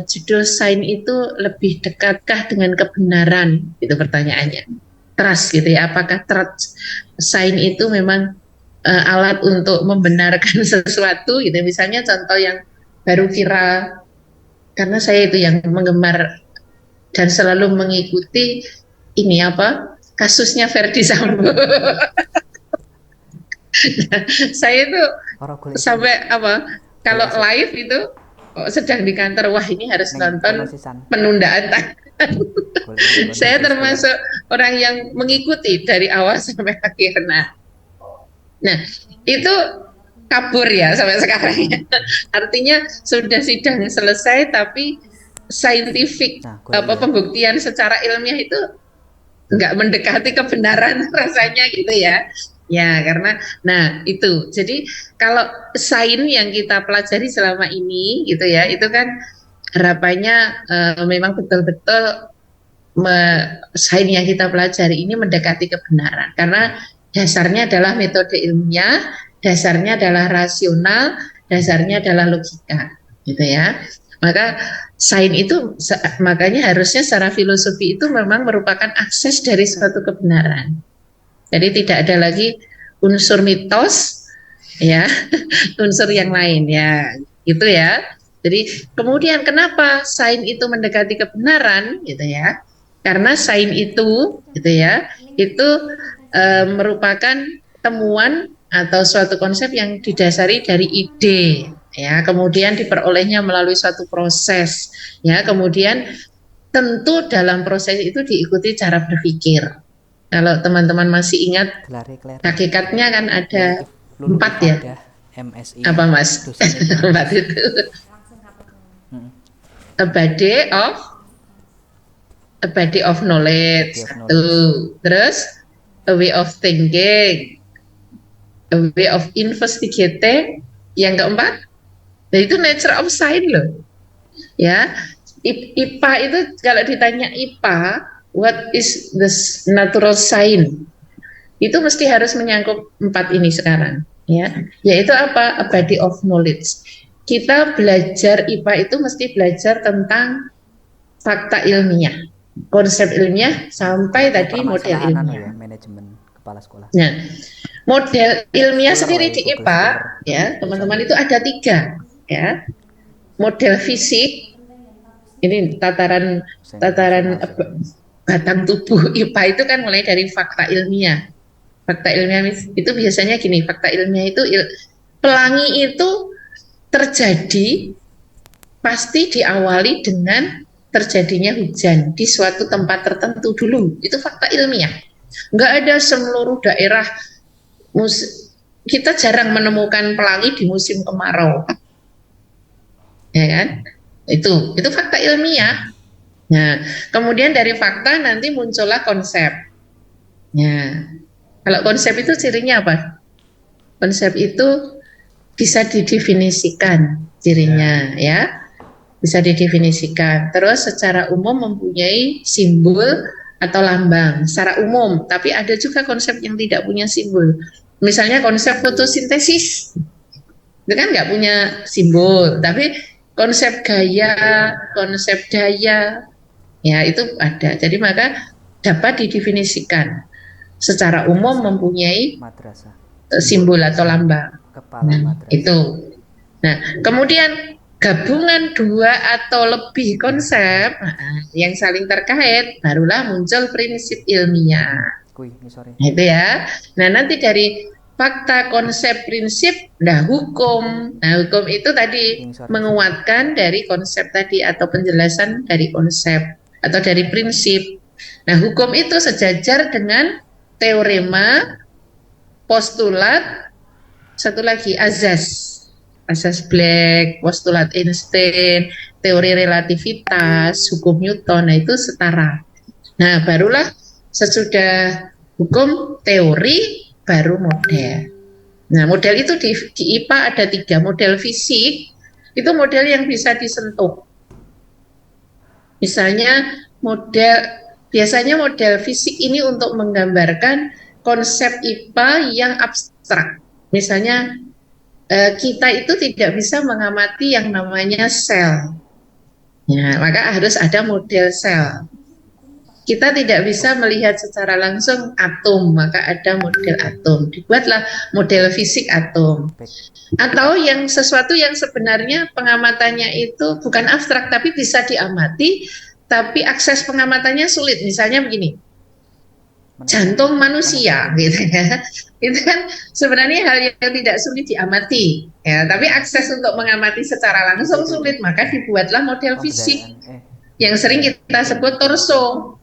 judul sains itu lebih dekatkah dengan kebenaran, itu pertanyaannya. Trust gitu ya, apakah trust sains itu memang alat untuk membenarkan sesuatu gitu. Misalnya contoh yang baru viral, karena saya itu yang menggemar dan selalu mengikuti ini kasusnya Verdi Sambo. Saya itu sampai kalau live itu sedang di kantor, wah ini harus nonton penundaan. Saya termasuk orang yang mengikuti dari awal sampai akhir. Nah, itu kabur ya sampai sekarang ya. Artinya sudah sidang selesai tapi saintifik pembuktian secara ilmiah itu nggak mendekati kebenaran rasanya gitu ya. Ya, karena itu. Jadi kalau sains yang kita pelajari selama ini gitu ya, itu kan harapannya memang betul-betul sains yang kita pelajari ini mendekati kebenaran, karena dasarnya adalah metode ilmiah, dasarnya adalah rasional, dasarnya adalah logika, gitu ya. Maka sains itu makanya harusnya secara filosofi itu memang merupakan akses dari suatu kebenaran. Jadi tidak ada lagi unsur mitos, ya, unsur yang lain, ya, gitu ya. Jadi kemudian kenapa sains itu mendekati kebenaran, gitu ya? Karena sains itu, gitu ya, itu merupakan temuan atau suatu konsep yang didasari dari ide, ya, kemudian diperolehnya melalui suatu proses, ya, kemudian tentu dalam proses itu diikuti cara berpikir. Kalau teman-teman masih ingat, hakikatnya kan ada 4 ya. MSI. Apa Mas? 4 itu. A body of knowledge. 1. Terus a way of thinking, a way of investigating. Yang keempat, itu nature of science loh. Ya, IPA itu kalau ditanya IPA, what is the natural science? Itu mesti harus menyangkut 4 ini sekarang, ya. Yaitu apa? A body of knowledge. Kita belajar IPA itu mesti belajar tentang fakta ilmiah, konsep ilmiah sampai tadi model ilmiah. Manajemen kepala sekolah. Nah, model ilmiah sendiri di IPA, ya teman-teman, itu ada 3, ya. Model fisik, ini tataran batang tubuh IPA itu kan mulai dari fakta ilmiah. Fakta ilmiah itu biasanya gini, fakta ilmiah itu pelangi itu terjadi pasti diawali dengan terjadinya hujan di suatu tempat tertentu dulu. Itu fakta ilmiah. Nggak ada seluruh daerah, kita jarang menemukan pelangi di musim kemarau. Ya kan? Itu fakta ilmiah. Nah, kemudian dari fakta nanti muncullah konsep. Ya. Kalau konsep itu cirinya apa? Konsep itu bisa didefinisikan cirinya, ya. Bisa didefinisikan. Terus secara umum mempunyai simbol atau lambang secara umum, tapi ada juga konsep yang tidak punya simbol. Misalnya konsep fotosintesis, itu kan nggak punya simbol, tapi konsep gaya, konsep daya, ya itu ada. Jadi maka dapat didefinisikan secara umum mempunyai Madrasah. simbol atau lambang. Kepala madrasah. Itu. Nah, kemudian gabungan dua atau lebih konsep yang saling terkait, barulah muncul prinsip ilmiah. Nah, itu ya. Nah, nanti dari fakta, konsep, prinsip, hukum. Nah, hukum itu tadi menguatkan dari konsep tadi atau penjelasan dari konsep atau dari prinsip. Nah, hukum itu sejajar dengan teorema, postulat, satu lagi azas Black, postulat Einstein, teori relativitas, hukum Newton. Nah, itu setara. Nah, barulah sesudah hukum teori baru model. Nah, model itu di IPA ada 3. Model fisik itu model yang bisa disentuh. Misalnya biasanya model fisik ini untuk menggambarkan konsep IPA yang abstrak. Misalnya kita itu tidak bisa mengamati yang namanya sel. Ya, maka harus ada model sel. Kita tidak bisa melihat secara langsung atom, maka ada model atom. Dibuatlah model fisik atom. Atau yang sesuatu yang sebenarnya pengamatannya itu bukan abstrak tapi bisa diamati, tapi akses pengamatannya sulit. Misalnya begini, jantung manusia, gitu ya. Itu kan sebenarnya hal yang tidak sulit diamati, ya. Tapi akses untuk mengamati secara langsung sulit, maka dibuatlah model fisik yang sering kita sebut torso,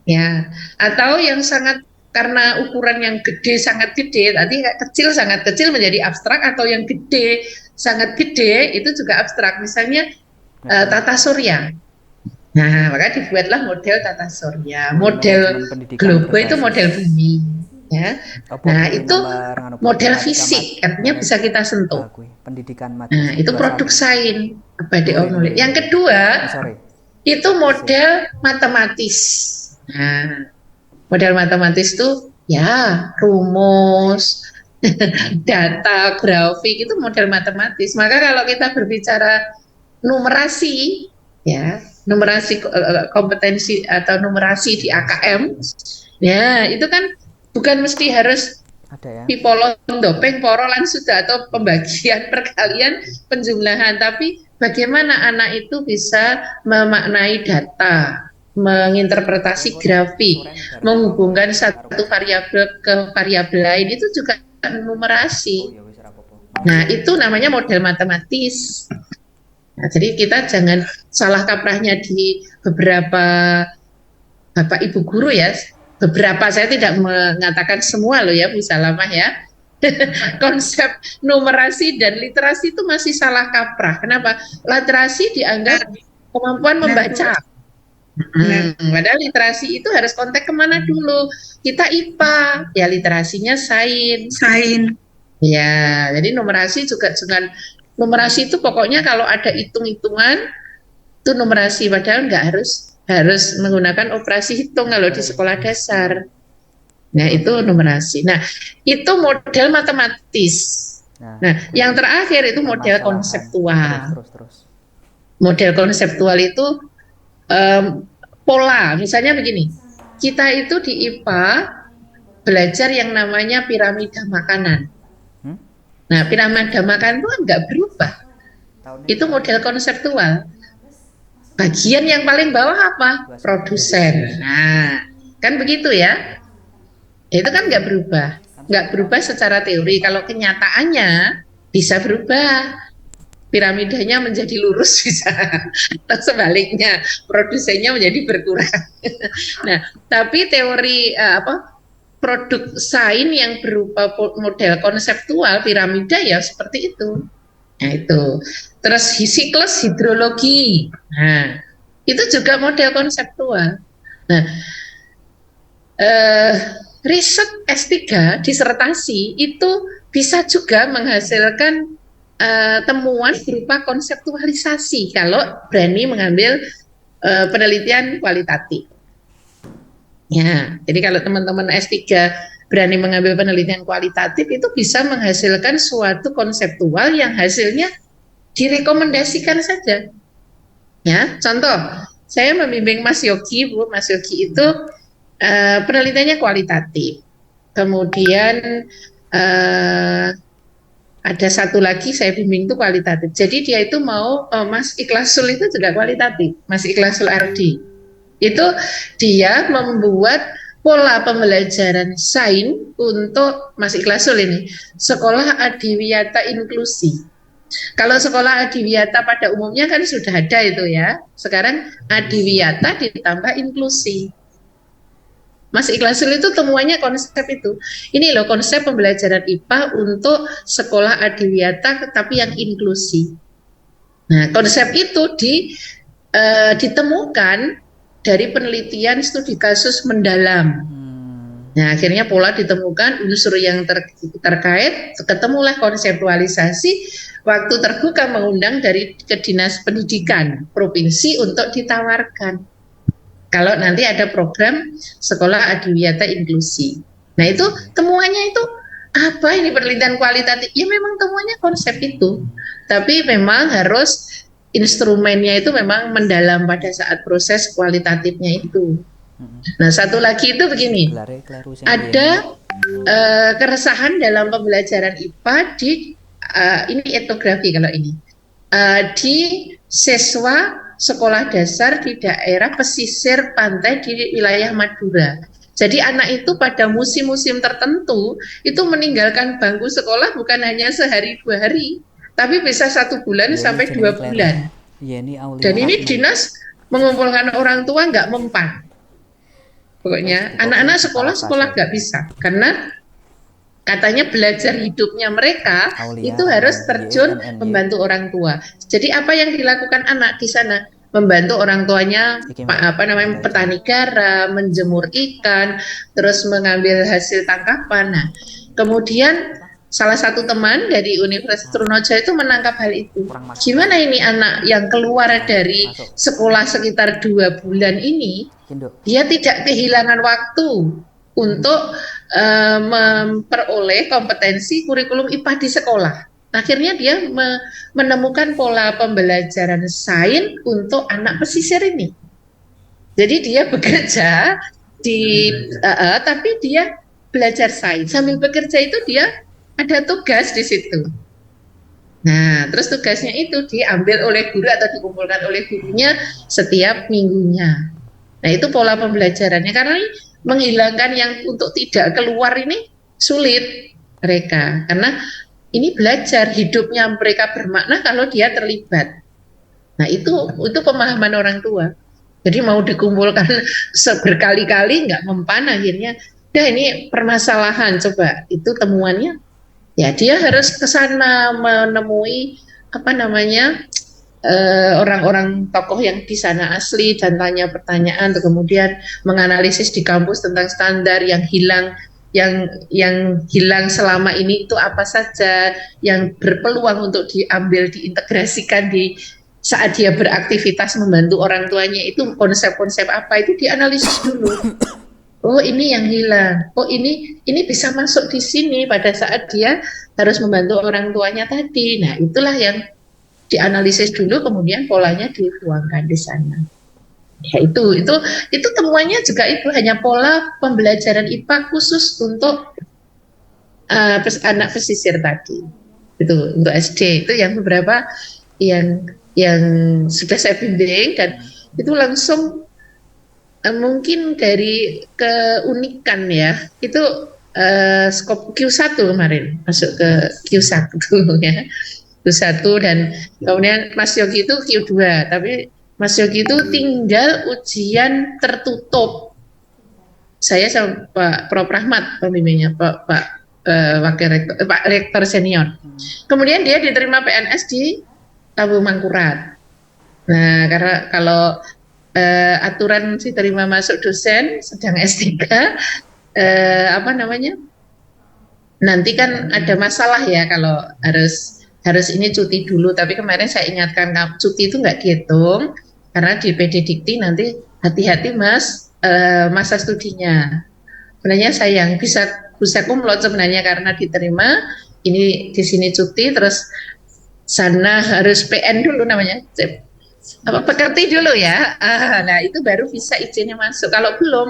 ya. Atau yang sangat karena ukuran yang gede sangat gede, tadi kecil sangat kecil menjadi abstrak, atau yang gede sangat gede itu juga abstrak. Misalnya tata surya. Nah, maka dibuatlah model tata surya, model globe itu model bumi, ya. Nah, itu model fisik, artinya bisa kita sentuh. Nah, itu produk sains abadi omulit. Yang kedua, itu model matematis. Nah, model matematis itu ya rumus, data, grafik, itu model matematis. Maka kalau kita berbicara numerasi, ya, numerasi kompetensi atau numerasi di AKM, ya itu kan bukan mesti harus pipolon dopeng porolan sudah atau pembagian perkalian penjumlahan, tapi bagaimana anak itu bisa memaknai data, menginterpretasi grafik, menghubungkan satu variabel ke variabel lain, itu juga numerasi. Nah, itu namanya model matematis. Nah, jadi kita jangan salah kaprahnya di beberapa Bapak Ibu guru, ya. Beberapa, saya tidak mengatakan semua loh ya Bu Salamah, ya. Konsep numerasi dan literasi itu masih salah kaprah. Kenapa? Literasi dianggap kemampuan membaca. Padahal literasi itu harus konteks kemana dulu? Kita IPA, ya literasinya sains. Ya, jadi numerasi juga dengan numerasi itu pokoknya kalau ada hitung-hitungan itu numerasi, padahal nggak harus menggunakan operasi hitung kalau di sekolah dasar. Nah, itu numerasi. Nah, itu model matematis. Nah, yang terakhir itu model konseptual. Model konseptual itu pola. Misalnya begini, kita itu di IPA belajar yang namanya piramida makanan. Nah, piramida makan itu nggak berubah. Itu model konseptual. Bagian yang paling bawah apa? Produsen. Nah, kan begitu ya. Itu kan nggak berubah secara teori. Kalau kenyataannya bisa berubah. piramidanya menjadi lurus bisa, atau sebaliknya produsennya menjadi berkurang. Nah, tapi teori produk sains yang berupa model konseptual piramida ya seperti itu. Nah itu. Terus siklus hidrologi. Nah, itu juga model konseptual. Nah, riset S3 disertasi itu bisa juga menghasilkan temuan berupa konseptualisasi kalau berani mengambil penelitian kualitatif. Ya, jadi kalau teman-teman S3 berani mengambil penelitian kualitatif itu bisa menghasilkan suatu konseptual yang hasilnya direkomendasikan saja. Ya, contoh, saya membimbing Mas Yogi, Bu. Mas Yogi itu penelitiannya kualitatif. Kemudian ada satu lagi saya bimbing itu kualitatif. Jadi dia itu mau Mas Ikhlasul itu juga kualitatif, Mas Ikhlasul Ardi. Itu dia membuat pola pembelajaran sains untuk Mas Ikhlasul ini, sekolah adiwiyata inklusi. Kalau sekolah adiwiyata pada umumnya kan sudah ada itu ya. Sekarang adiwiyata ditambah inklusi. Mas Ikhlasul itu temuannya konsep itu. Ini loh konsep pembelajaran IPA untuk sekolah adiwiyata tapi yang inklusi. Nah, konsep itu ditemukan dari penelitian studi kasus mendalam. Nah, akhirnya pola ditemukan, unsur yang terkait, ketemulah konseptualisasi, waktu terbuka mengundang dari ke Dinas Pendidikan Provinsi untuk ditawarkan. Kalau nanti ada program sekolah adiwiyata inklusi. Nah itu temuannya itu apa ini penelitian kualitatif? Ya memang temuannya konsep itu. Tapi memang harus instrumennya itu memang mendalam pada saat proses kualitatifnya itu. Nah satu lagi itu begini. Ada keresahan dalam pembelajaran IPA di ini etnografi kalau ini. Di siswa sekolah dasar di daerah pesisir pantai di wilayah Madura. Jadi anak itu pada musim-musim tertentu itu meninggalkan bangku sekolah bukan hanya sehari 2 hari, tapi bisa 1 bulan sampai 2 bulan. Dan ini dinas mengumpulkan orang tua nggak mempan. Pokoknya anak-anak sekolah nggak bisa karena katanya belajar hidupnya mereka itu harus terjun membantu orang tua. Jadi apa yang dilakukan anak di sana? Membantu orang tuanya petani garam, menjemur ikan, terus mengambil hasil tangkapan. Nah, kemudian salah satu teman dari Universitas Trunojoyo itu menangkap hal itu. Gimana ini anak yang keluar dari sekolah sekitar 2 bulan ini, dia tidak kehilangan waktu untuk memperoleh kompetensi kurikulum IPA di sekolah. Akhirnya dia menemukan pola pembelajaran sains untuk anak pesisir ini. Jadi dia bekerja tapi dia belajar sains. Sambil bekerja itu dia ada tugas di situ. Nah, terus tugasnya itu diambil oleh guru atau dikumpulkan oleh gurunya setiap minggunya. Nah, itu pola pembelajarannya karena menghilangkan yang untuk tidak keluar ini sulit mereka karena ini belajar hidupnya mereka bermakna kalau dia terlibat. Nah itu pemahaman orang tua. Jadi mau dikumpulkan berkali-kali nggak mempan akhirnya. Dah ini permasalahan coba itu temuannya. Ya dia harus ke sana menemui orang-orang tokoh yang di sana asli dan tanya pertanyaan, kemudian menganalisis di kampus tentang standar yang hilang selama ini itu apa saja yang berpeluang untuk diambil diintegrasikan di saat dia beraktivitas membantu orang tuanya itu konsep-konsep apa itu dianalisis dulu. Oh ini yang hilang. Oh ini bisa masuk di sini pada saat dia harus membantu orang tuanya tadi. Nah itulah yang dianalisis dulu kemudian polanya dituangkan di sana. Ya itu temuannya juga itu hanya pola pembelajaran IPA khusus untuk anak pesisir tadi. Itu untuk SD itu yang beberapa yang sudah saya bimbing dan itu langsung mungkin dari keunikan ya. Itu skop Q1 kemarin masuk ke Q1 ya. Q1 dan kemudian Mas Yogi itu Q2, tapi Mas Yogi itu tinggal ujian tertutup. Saya sama Pak Prof Rahmat pembimbingnya, Pak Wakil Rektor, Pak Rektor Senior. Kemudian dia diterima PNS di Tabu Mangkurat. Nah, karena kalau aturan diterima masuk dosen sedang S3, apa namanya? Nanti kan ada masalah ya kalau harus ini cuti dulu. Tapi kemarin saya ingatkan, cuti itu nggak dihitung karena di PD Dikti nanti hati-hati Mas masa studinya. Sebenarnya sayang bisa kumlot sebenarnya karena diterima ini di sini cuti terus sana harus PN dulu namanya. Apa pekerti dulu ya. Nah, itu baru bisa izinnya masuk. Kalau belum,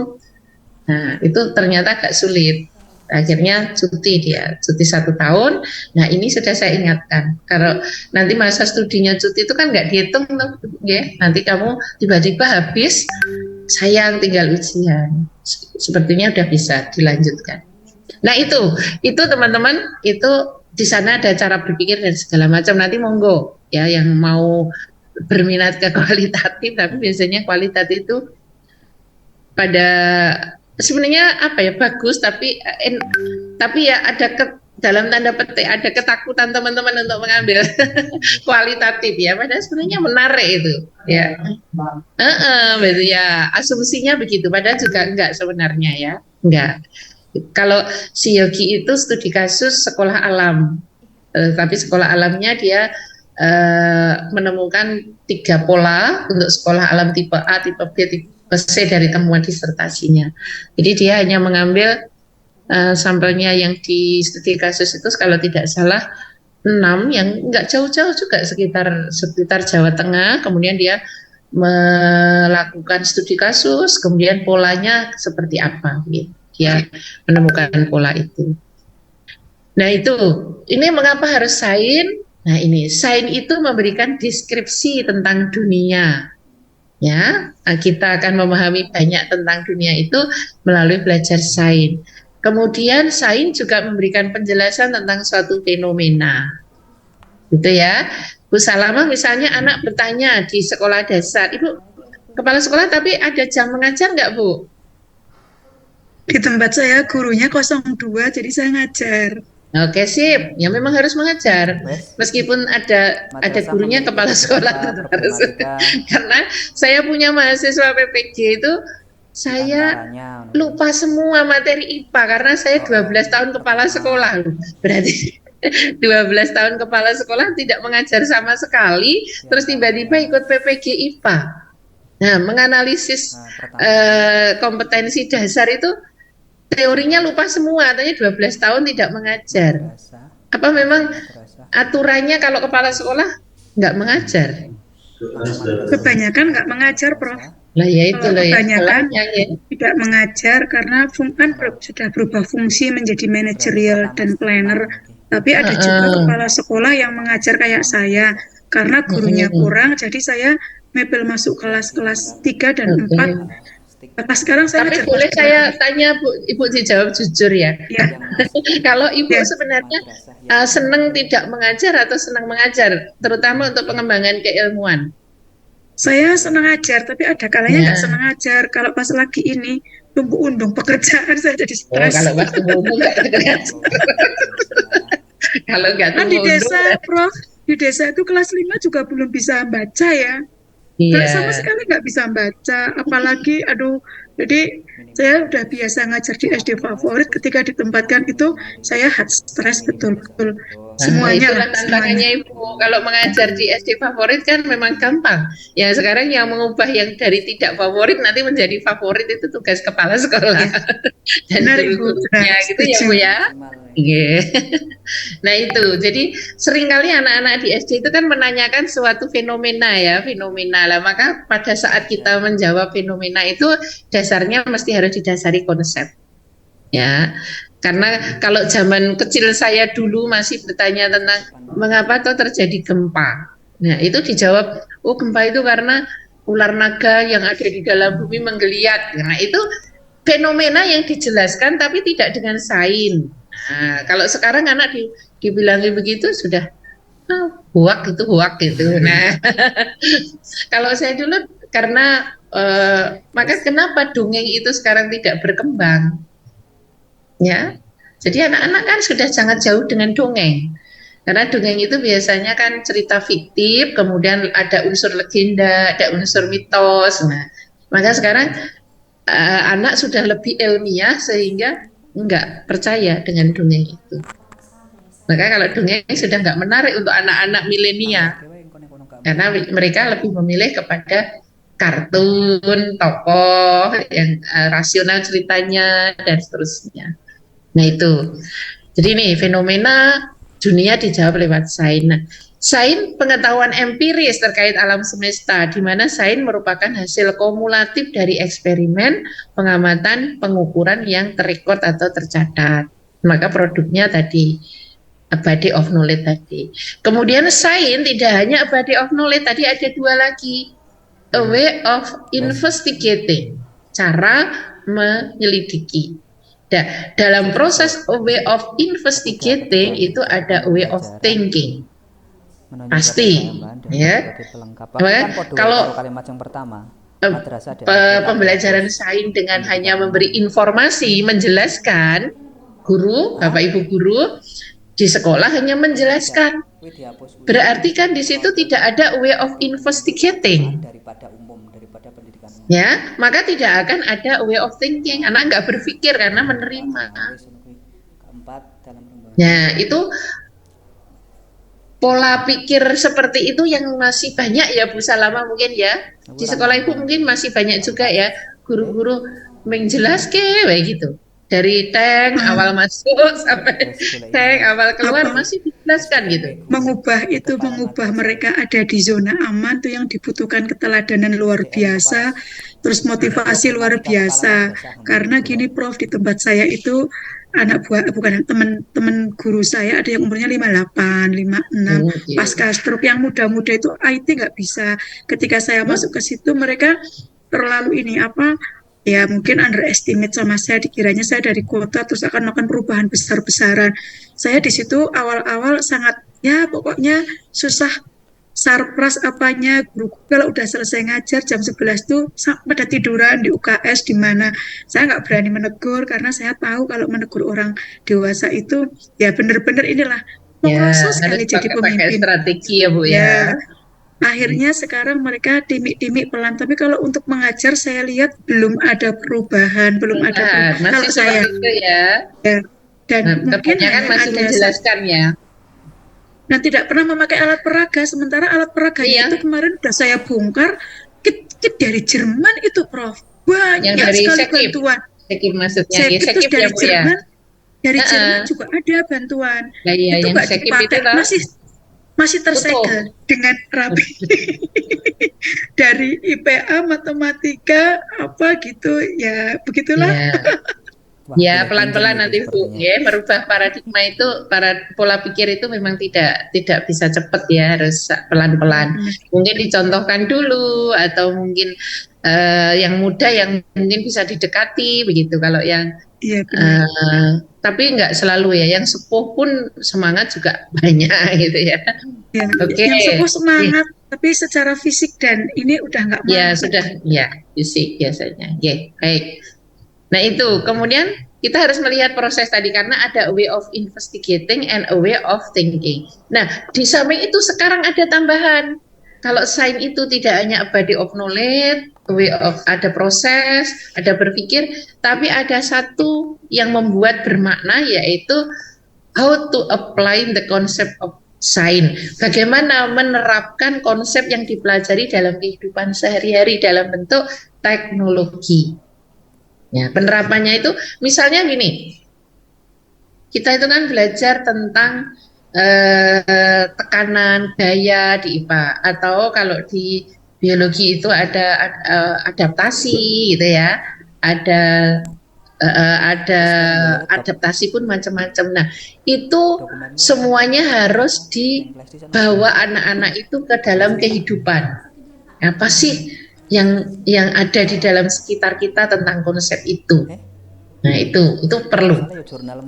nah itu ternyata agak sulit. Akhirnya cuti 1 tahun. Nah, ini sudah saya ingatkan. Kalau nanti masa studinya cuti itu kan nggak dihitung tuh, ya. Nanti kamu tiba-tiba habis, sayang tinggal ujian. Sepertinya udah bisa dilanjutkan. Nah, itu teman-teman, itu di sana ada cara berpikir dan segala macam. Nanti monggo ya yang mau berminat ke kualitatif, tapi biasanya kualitatif itu pada sebenarnya apa ya, bagus, tapi ya ada dalam tanda petik ada ketakutan teman-teman untuk mengambil kualitatif ya, padahal sebenarnya menarik itu ya. Betul ya, asumsinya begitu, padahal juga enggak sebenarnya ya, enggak. Kalau si Yogi itu studi kasus sekolah alam, tapi sekolah alamnya dia menemukan 3 pola untuk sekolah alam tipe A, tipe B, tipe C dari temuan disertasinya. Jadi dia hanya mengambil sampelnya yang di studi kasus itu kalau tidak salah 6 yang enggak jauh-jauh juga sekitar Jawa Tengah. Kemudian dia melakukan studi kasus, kemudian polanya seperti apa gitu. Dia menemukan pola itu. Nah, ini mengapa harus sains? Nah, ini sains itu memberikan deskripsi tentang dunia. Ya, kita akan memahami banyak tentang dunia itu melalui belajar sains. Kemudian sains juga memberikan penjelasan tentang suatu fenomena. Gitu ya. Bu Salamah misalnya anak bertanya di sekolah dasar, Ibu kepala sekolah tapi ada jam mengajar nggak, Bu? Di tempat saya gurunya 02, jadi saya ngajar. Oke, sip. Ya memang harus mengajar. Meskipun ada gurunya kepala sekolah tetap harus. Karena saya punya mahasiswa PPG itu saya lupa semua materi IPA karena saya 12 tahun kepala sekolah. Berarti 12 tahun kepala sekolah tidak mengajar sama sekali, terus tiba-tiba ikut PPG IPA. Nah, menganalisis kompetensi dasar itu teorinya lupa semua, artinya 12 tahun tidak mengajar. Apa memang aturannya kalau kepala sekolah nggak mengajar? Kebanyakan nggak mengajar, Prof. Lah ya itu loh ya. Kebanyakan tidak mengajar karena sudah berubah fungsi menjadi manajerial dan planner. Tapi ada juga kepala sekolah yang mengajar kayak saya karena gurunya kurang, jadi saya mebel masuk kelas-kelas 3 dan 4. Nah, sekarang saya tapi boleh saya tanya Bu, Ibu dijawab jujur ya. Ya. Kalau Ibu sebenarnya senang tidak mengajar atau senang mengajar, terutama untuk pengembangan keilmuan? Saya senang ajar, tapi ada kalanya nggak senang ajar. Kalau pas lagi ini tumbuh undung pekerjaan saya jadi stres. Kalau pas tumbuh undung nggak ngajar. Kalau nggak tumbuh di desa, Prof, di desa itu kelas 5 juga belum bisa baca ya. Iya. Sama sekali nggak bisa baca, apalagi jadi saya udah biasa ngajar di SD favorit, ketika ditempatkan itu saya stres betul-betul semuanya. Itulah tantangannya Ibu, kalau mengajar di SD favorit kan memang gampang ya, sekarang yang mengubah yang dari tidak favorit nanti menjadi favorit itu tugas kepala sekolah dan guru-gurunya gitu ya Bu ya. Yeah. Nah itu, jadi seringkali anak-anak di SD itu kan menanyakan suatu fenomena lah, maka pada saat kita menjawab fenomena itu dasarnya mesti harus didasari konsep ya, karena kalau zaman kecil saya dulu masih bertanya tentang mengapa tuh terjadi gempa, nah itu dijawab, oh gempa itu karena ular naga yang ada di dalam bumi menggeliat. Nah itu fenomena yang dijelaskan tapi tidak dengan sains. Nah, kalau sekarang anak dibilangi begitu sudah huak itu huak gitu. Nah, kalau saya dulu karena maka kenapa dongeng itu sekarang tidak berkembang? Ya, jadi anak-anak kan sudah sangat jauh dengan dongeng. Karena dongeng itu biasanya kan cerita fiktif, kemudian ada unsur legenda, ada unsur mitos. Nah, maka sekarang anak sudah lebih ilmiah sehingga nggak percaya dengan dongeng itu. Maka kalau dongeng sudah nggak menarik untuk anak-anak milenial, karena mereka lebih memilih kepada kartun, tokoh yang rasional ceritanya dan seterusnya. Nah itu, jadi nih fenomena dunia dijawab lewat sains. Nah, sains pengetahuan empiris terkait alam semesta, di mana sains merupakan hasil kumulatif dari eksperimen, pengamatan, pengukuran yang terrekod atau tercatat. Maka produknya tadi a body of knowledge tadi. Kemudian sains tidak hanya a body of knowledge, tadi ada dua lagi, a way of investigating, cara menyelidiki. Dalam proses a way of investigating itu ada a way of thinking. Pasti, ya. Kalau kalimat yang pertama, pembelajaran sains dengan hanya memberi informasi, menjelaskan, guru, Bapak Ibu guru di sekolah hanya menjelaskan, berarti kan di situ tidak ada a way of investigating. Ya, maka tidak akan ada way of thinking. Anak nggak berpikir karena menerima. Nah, itu pola pikir seperti itu yang masih banyak ya Bu Salama mungkin ya. Di sekolah Ibu mungkin masih banyak juga ya guru-guru menjelaskan kayak gitu. Dari tank awal masuk sampai tank awal keluar masih dijelaskan gitu. Mengubah mereka ada di zona aman tuh yang dibutuhkan keteladanan luar biasa, terus motivasi luar biasa. Karena gini Prof, di tempat saya itu anak buah bukan teman-teman guru saya ada yang umurnya 58, 56, pasca stroke, yang muda-muda itu IT nggak bisa. Ketika saya masuk ke situ mereka terlalu ya mungkin underestimate sama saya, dikiranya saya dari kota terus akan melakukan perubahan besar-besaran. Saya di situ awal-awal sangat ya pokoknya susah sarpras apanya. Guru kalau udah selesai ngajar jam 11 tuh pada tiduran di UKS di mana. Saya nggak berani menegur karena saya tahu kalau menegur orang dewasa itu ya benar-benar inilah menguasai sekali jadi pemimpin. Strategi ya Bu ya. Akhirnya sekarang mereka timik-timik pelan, tapi kalau untuk mengajar saya lihat belum ada perubahan, masih kalau saya itu ya. Dan mungkin kan masih menjelaskan ya. Nah, tidak pernah memakai alat peraga, sementara alat peraganya itu kemarin sudah saya bongkar, kit dari Jerman itu Prof. Banyak sekali bantuan. Sekip maksudnya. Sekip dari Jerman, dari Jerman juga ada bantuan. Itu nggak dipakai, masih tersegel dengan rapi dari IPA, matematika, apa gitu ya, begitulah. Ya pelan-pelan nanti Bu ya, merubah paradigma itu, pola pikir itu memang tidak bisa cepat ya, harus pelan-pelan. Mungkin dicontohkan dulu atau mungkin yang muda yang mungkin bisa didekati begitu. Kalau yang tapi nggak selalu ya, yang sepuh pun semangat juga banyak gitu ya. Yang sepuh semangat, tapi secara fisik dan ini udah nggak mau. Ya sudah, ya fisik biasanya. Baik. Nah itu kemudian kita harus melihat proses tadi karena ada a way of investigating and a way of thinking. Nah di samping itu sekarang ada tambahan. Kalau sains itu tidak hanya a body of knowledge, ada proses, ada berpikir, tapi ada satu yang membuat bermakna, yaitu how to apply the concept of science. Bagaimana menerapkan konsep yang dipelajari dalam kehidupan sehari-hari dalam bentuk teknologi. Ya, penerapannya itu misalnya gini, kita itu kan belajar tentang tekanan gaya di IPA, atau kalau di biologi itu ada adaptasi gitu ya, ada adaptasi pun macam-macam. Nah itu semuanya harus dibawa anak-anak itu ke dalam kehidupan. Apa sih yang ada di dalam sekitar kita tentang konsep itu? Nah itu perlu.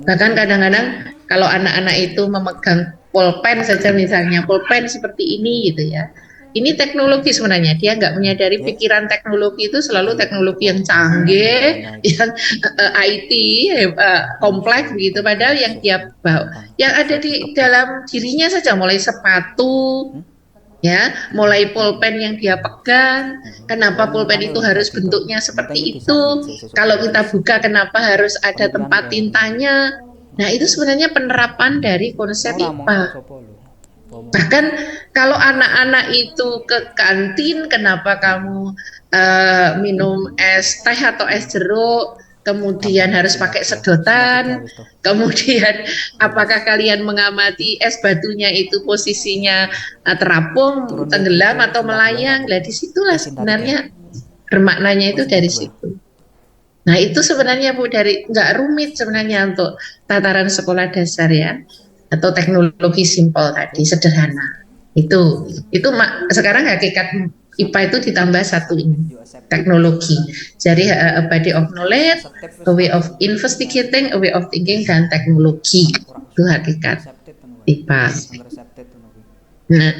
Bahkan kadang-kadang kalau anak-anak itu memegang pulpen saja misalnya, pulpen seperti ini gitu ya. Ini teknologi sebenarnya, dia nggak menyadari pikiran teknologi itu selalu teknologi yang canggih, yang IT kompleks begitu. Padahal yang dia bawa, yang ada di dalam dirinya saja, mulai sepatu, ya, mulai pulpen yang dia pegang. Kenapa pulpen itu harus bentuknya seperti itu? Kalau kita buka, kenapa harus ada tempat tintanya? Nah, itu sebenarnya penerapan dari konsep IPA. Bahkan kalau anak-anak itu ke kantin, kenapa kamu minum es teh atau es jeruk, kemudian harus pakai sedotan, kemudian apakah kalian mengamati es batunya itu posisinya terapung, tenggelam atau melayang? Lah disitulah sebenarnya bermaknanya itu dari situ. Nah itu sebenarnya Bu, dari nggak rumit sebenarnya untuk tataran sekolah dasar ya, atau teknologi simpel tadi, sederhana. Itu sekarang hakikat IPA itu ditambah satu ini, teknologi. Jadi a body of knowledge, a way of investigating, a way of thinking, dan teknologi. Itu hakikat IPA. Nah,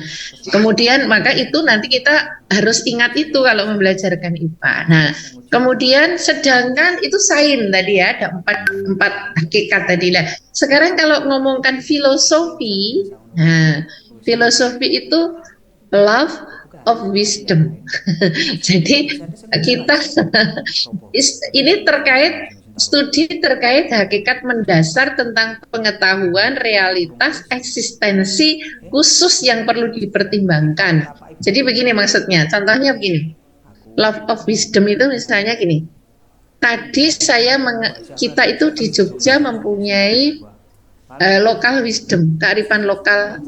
kemudian maka itu nanti kita harus ingat itu kalau membelajarkan IPA. Nah, kemudian sedangkan itu sains tadi ya, ada empat hakikat tadi lah. Sekarang kalau ngomongkan filosofi, nah, filosofi itu love of wisdom. Jadi kita ini terkait studi terkait hakikat mendasar tentang pengetahuan realitas eksistensi khusus yang perlu dipertimbangkan. Jadi begini maksudnya, contohnya begini, love of wisdom itu misalnya gini, tadi kita itu di Jogja mempunyai lokal wisdom, kearifan lokal.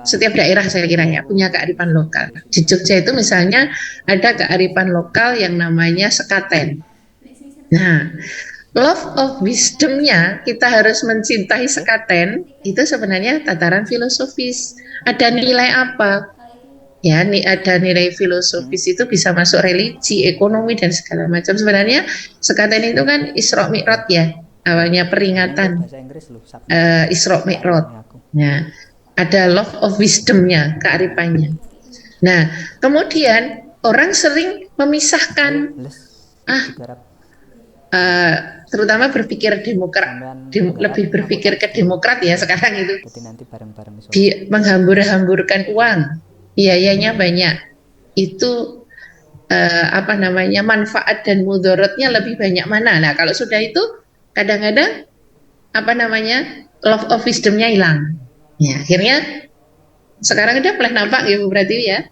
Setiap daerah saya kira ya punya kearifan lokal. Di Jogja itu misalnya ada kearifan lokal yang namanya sekaten. Nah, love of wisdom-nya kita harus mencintai sekaten itu sebenarnya tataran filosofis. Ada nilai apa? Ya, ada nilai filosofis itu bisa masuk religi, ekonomi dan segala macam. Sebenarnya sekaten itu kan Isra Mi'raj ya, awalnya peringatan Isra Mi'raj. Nah, ada love of wisdom-nya, kearifannya. Nah, kemudian orang sering memisahkan terutama berpikir demokrat, lebih berpikir ke demokrat ya sekarang itu, menghambur-hamburkan uang, biayanya banyak, itu manfaat dan mudorotnya lebih banyak mana. Nah kalau sudah itu kadang-kadang love of wisdom-nya hilang. Ya, akhirnya sekarang udah mulai nampak ya berarti ya,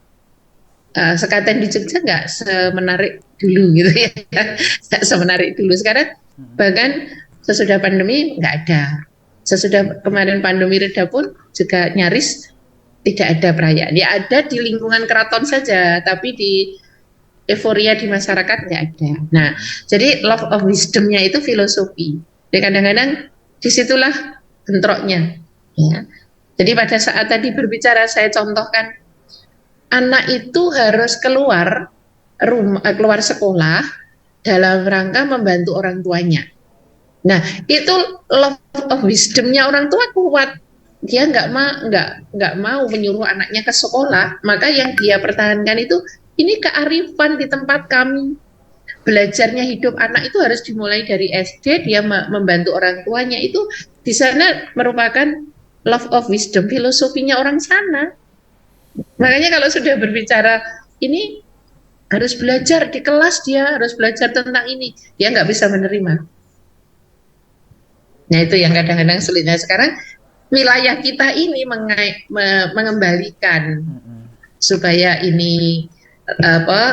sekaten di Jogja nggak semenarik dulu gitu ya, nggak semenarik dulu. Sekarang bahkan sesudah pandemi nggak ada, sesudah kemarin pandemi reda pun juga nyaris tidak ada perayaan. Ya ada di lingkungan keraton saja, tapi di euforia di masyarakat nggak ada. Nah, jadi love of wisdom-nya itu filosofi. Dan kadang-kadang disitulah bentroknya. Ya. Jadi pada saat tadi berbicara saya contohkan, anak itu harus keluar sekolah dalam rangka membantu orang tuanya. Nah, itu love of wisdom-nya orang tua kuat. Dia nggak mau menyuruh anaknya ke sekolah. Maka yang dia pertahankan itu, ini kearifan di tempat kami. Belajarnya hidup anak itu harus dimulai dari SD. Dia membantu orang tuanya, itu di sana merupakan love of wisdom, filosofinya orang sana. Makanya kalau sudah berbicara ini harus belajar di kelas, dia harus belajar tentang ini, dia nggak bisa menerima. Nah itu yang kadang-kadang sulitnya. Sekarang wilayah kita ini mengembalikan supaya ini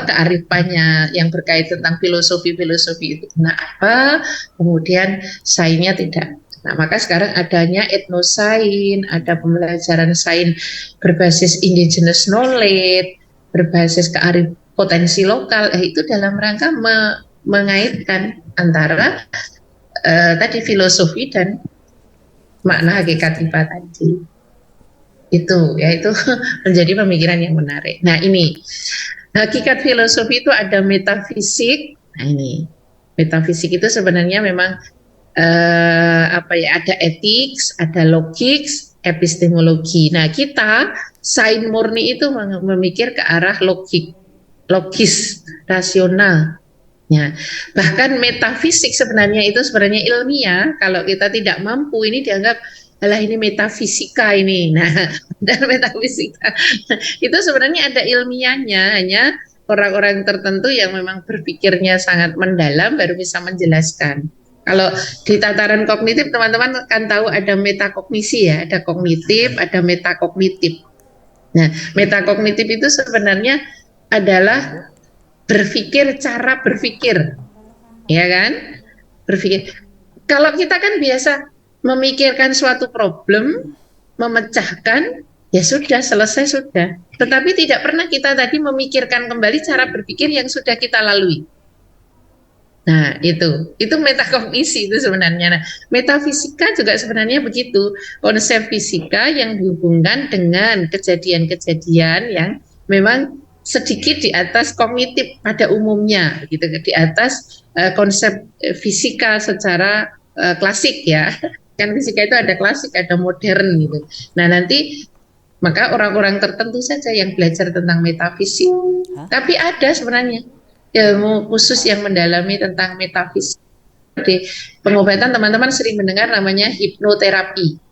kearifannya yang berkait tentang filosofi itu apa, kemudian sainnya tidak. Nah, maka sekarang adanya etnosains, ada pembelajaran sains berbasis indigenous knowledge, berbasis potensi lokal, itu dalam rangka mengaitkan antara tadi filosofi dan makna hakikat IPA tadi. Itu menjadi pemikiran yang menarik. Nah, ini hakikat filosofi itu ada metafisik. Nah, ini metafisik itu sebenarnya memang ada ethics, ada logics, epistemologi. Nah, kita sains murni itu memikir ke arah logis, rasional. Ya, bahkan metafisik sebenarnya itu sebenarnya ilmiah. Kalau kita tidak mampu, ini dianggap alah ini metafisika ini. Nah, dan metafisika itu sebenarnya ada ilmiahnya, hanya orang-orang tertentu yang memang berpikirnya sangat mendalam baru bisa menjelaskan. Kalau di tataran kognitif teman-teman kan tahu ada metakognisi ya, ada kognitif, ada metakognitif. Nah, metakognitif itu sebenarnya adalah cara berpikir, ya kan? Berpikir. Kalau kita kan biasa memikirkan suatu problem, memecahkan, ya sudah selesai sudah. Tetapi tidak pernah kita tadi memikirkan kembali cara berpikir yang sudah kita lalui. Nah, itu metakognisi itu sebenarnya. Nah, metafisika juga sebenarnya begitu, konsep fisika yang dihubungkan dengan kejadian-kejadian yang memang sedikit di atas kognitif pada umumnya, gitu, di atas konsep fisika secara klasik ya. Kan fisika itu ada klasik, ada modern gitu. Nah, nanti maka orang-orang tertentu saja yang belajar tentang metafisik. Tapi ada sebenarnya ilmu khusus yang mendalami tentang metafisik. Di pengobatan teman-teman sering mendengar namanya hipnoterapi.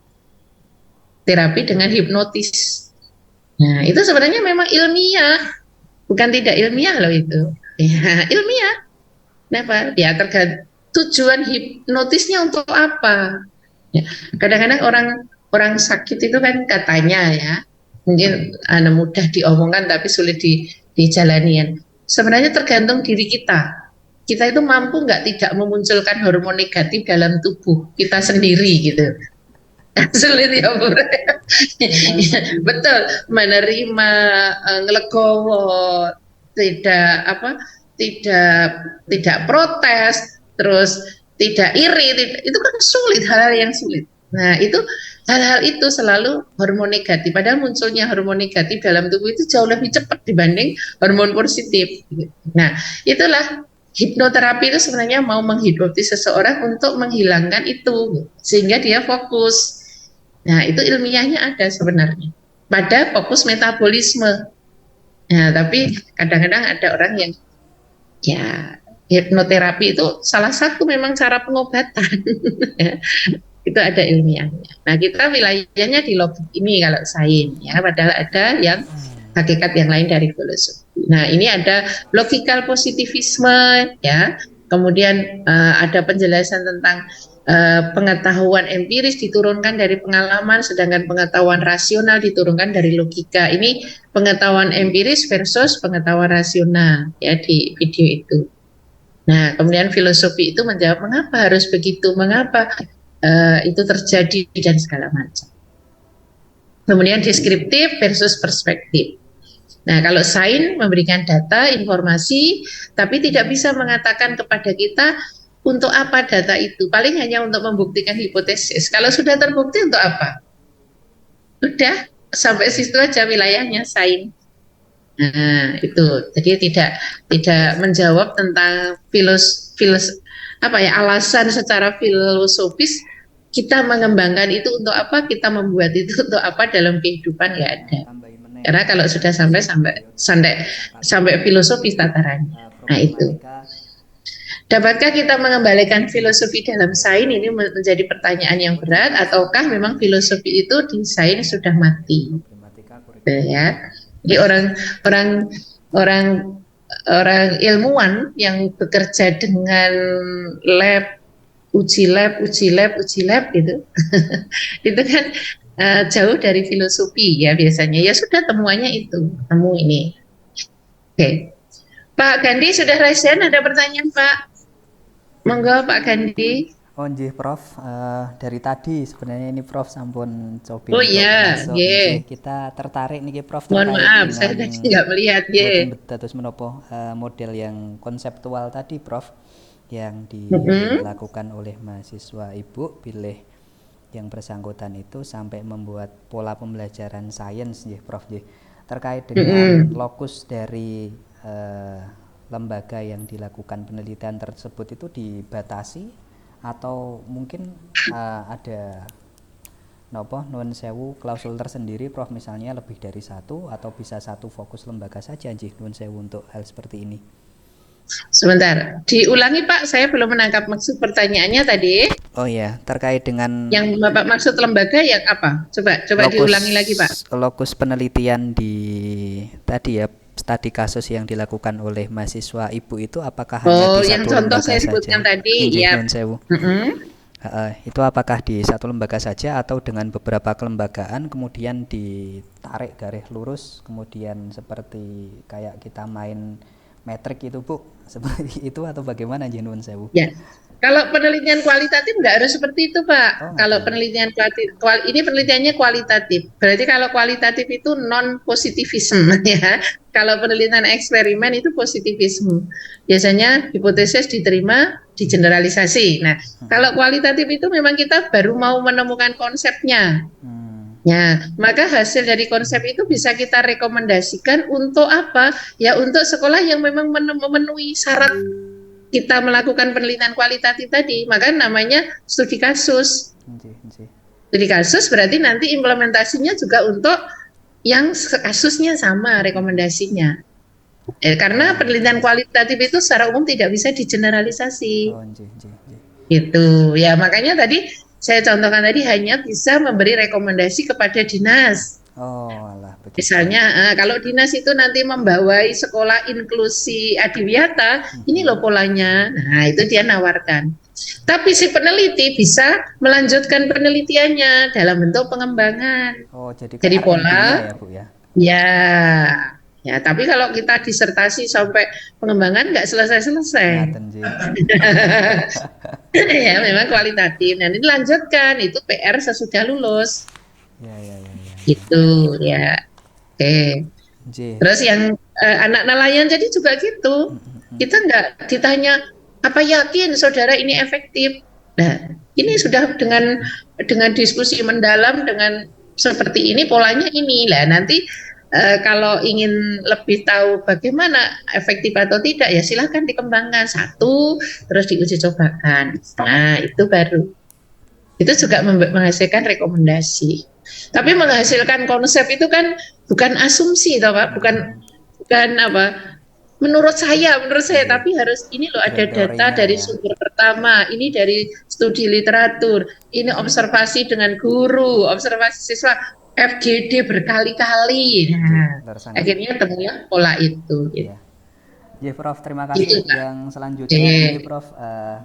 Terapi dengan hipnotis. Nah, itu sebenarnya memang ilmiah. Bukan tidak ilmiah loh itu. Ya, ilmiah. Kenapa? Ya tergantung tujuan hipnotisnya untuk apa. Ya, kadang-kadang orang sakit itu kan katanya ya, mungkin mudah diomongkan tapi sulit dijalani. Sebenarnya tergantung diri kita. Kita itu mampu nggak tidak memunculkan hormon negatif dalam tubuh kita sendiri gitu. Sulit ya Bu. Ya, betul, menerima ngelegowo, tidak protes, terus tidak iri, itu kan sulit, hal-hal yang sulit. Nah, itu hal-hal itu selalu hormon negatif. Padahal munculnya hormon negatif dalam tubuh itu jauh lebih cepat dibanding hormon positif. Nah, itulah hipnoterapi itu sebenarnya mau menghipnotis seseorang untuk menghilangkan itu, sehingga dia fokus. Nah, itu ilmiahnya ada sebenarnya pada fokus metabolisme. Nah, tapi kadang-kadang ada orang yang ya hipnoterapi itu salah satu memang cara pengobatan. Ya, itu ada ilmiahnya. Nah, kita wilayahnya di logik ini kalau sains ya, padahal ada yang hakikat yang lain dari filosofi. Nah, ini ada logical positivisme ya. Kemudian ada penjelasan tentang pengetahuan empiris diturunkan dari pengalaman, sedangkan pengetahuan rasional diturunkan dari logika. Ini pengetahuan empiris versus pengetahuan rasional ya di video itu. Nah, kemudian filosofi itu menjawab mengapa harus begitu, mengapa itu terjadi dan segala macam. Kemudian deskriptif versus perspektif. Nah, kalau sains memberikan data, informasi, tapi tidak bisa mengatakan kepada kita untuk apa data itu. Paling hanya untuk membuktikan hipotesis. Kalau sudah terbukti untuk apa? Sudah, sampai situ aja wilayahnya sains. Nah, itu. Jadi tidak menjawab tentang alasan secara filosofis kita mengembangkan itu untuk apa, kita membuat itu untuk apa dalam kehidupan, nggak ada. Karena kalau sudah sampai filosofis tatarannya. Nah, itu. Dapatkah kita mengembalikan filosofi dalam sains? Ini menjadi pertanyaan yang berat, ataukah memang filosofi itu di sains sudah mati? Ya. Jadi orang ilmuwan yang bekerja dengan uji lab gitu, itu kan jauh dari filosofi ya biasanya. Ya sudah, temuannya itu, temu ini. Oke. Pak Gandhi sudah raise hand, ada pertanyaan Pak? Monggo Pak Gandhi. Oh nggih Prof, dari tadi sebenarnya ini Prof sampun coba masuk. Kita tertarik nih Prof. Mohon maaf, saya tadi nggak melihat terus menopo model yang konseptual tadi Prof, yang dilakukan oleh mahasiswa Ibu pilih yang bersangkutan itu sampai membuat pola pembelajaran sains nggih Prof nggih. Terkait dengan lokus dari lembaga yang dilakukan penelitian tersebut itu dibatasi atau mungkin ada nopo nuwun sewu klausul tersendiri Prof, misalnya lebih dari satu atau bisa satu fokus lembaga saja nggih nuwun sewu untuk hal seperti ini. Sebentar, diulangi Pak, saya belum menangkap maksud pertanyaannya tadi. Oh ya, terkait dengan Yang Bapak maksud lembaga yang apa? Coba diulangi lagi Pak. Lokus penelitian di tadi ya, studi kasus yang dilakukan oleh mahasiswa Ibu itu apakah hanya di yang satu contoh lembaga saya sebutkan saja? tadi, Nggih, ya. nuwun sewu. Itu apakah di satu lembaga saja atau dengan beberapa kelembagaan kemudian ditarik garis lurus kemudian seperti kayak kita main metrik itu Bu, seperti itu atau bagaimana nuwun sewu? Ya. Kalau penelitian kualitatif nggak harus seperti itu Pak. Kalau oke. penelitian ini penelitiannya kualitatif. Berarti kalau kualitatif itu non positivisme ya. Kalau penelitian eksperimen itu positivisme. Biasanya hipotesis diterima, digeneralisasi. Nah, kalau kualitatif itu memang kita baru mau menemukan konsepnya. Ya, maka hasil dari konsep itu bisa kita rekomendasikan untuk apa? Ya untuk sekolah yang memang memenuhi syarat kita melakukan penelitian kualitatif tadi, maka namanya studi kasus. Studi kasus berarti nanti implementasinya juga untuk yang kasusnya sama rekomendasinya. Karena penelitian kualitatif itu secara umum tidak bisa digeneralisasi. Gitu. Ya, makanya tadi saya contohkan tadi hanya bisa memberi rekomendasi kepada dinas. Betul. Misalnya kalau dinas itu nanti membawai sekolah inklusi adiwiyata, ini loh polanya. Nah, itu dia nawarkan. Tapi si peneliti bisa melanjutkan penelitiannya dalam bentuk pengembangan. Jadi pola ya, Bu, ya. Ya, tapi kalau kita disertasi sampai pengembangan nggak selesai-selesai. Ya, memang kualitatif. Nah, ini lanjutkan, itu PR sesudah lulus. Ya. Gitu, ya. Oke. Terus yang anak nelayan jadi juga gitu. Kita nggak ditanya, apa yakin saudara ini efektif? Nah, ini sudah dengan diskusi mendalam dengan seperti ini, polanya ini. Lah, nanti kalau ingin lebih tahu bagaimana efektif atau tidak, ya silahkan dikembangkan satu, terus diuji cobakan. Nah, itu baru. Itu juga menghasilkan rekomendasi. Tapi menghasilkan konsep itu kan bukan asumsi, toh Pak, bukan apa. Menurut saya, tapi harus ini loh ada data dari sumber pertama, ini dari studi literatur, ini observasi dengan guru, observasi siswa, FGD berkali-kali. Nah, akhirnya temulah pola itu. Gitu. Ya Prof, terima kasih. Yang selanjutnya ini Prof,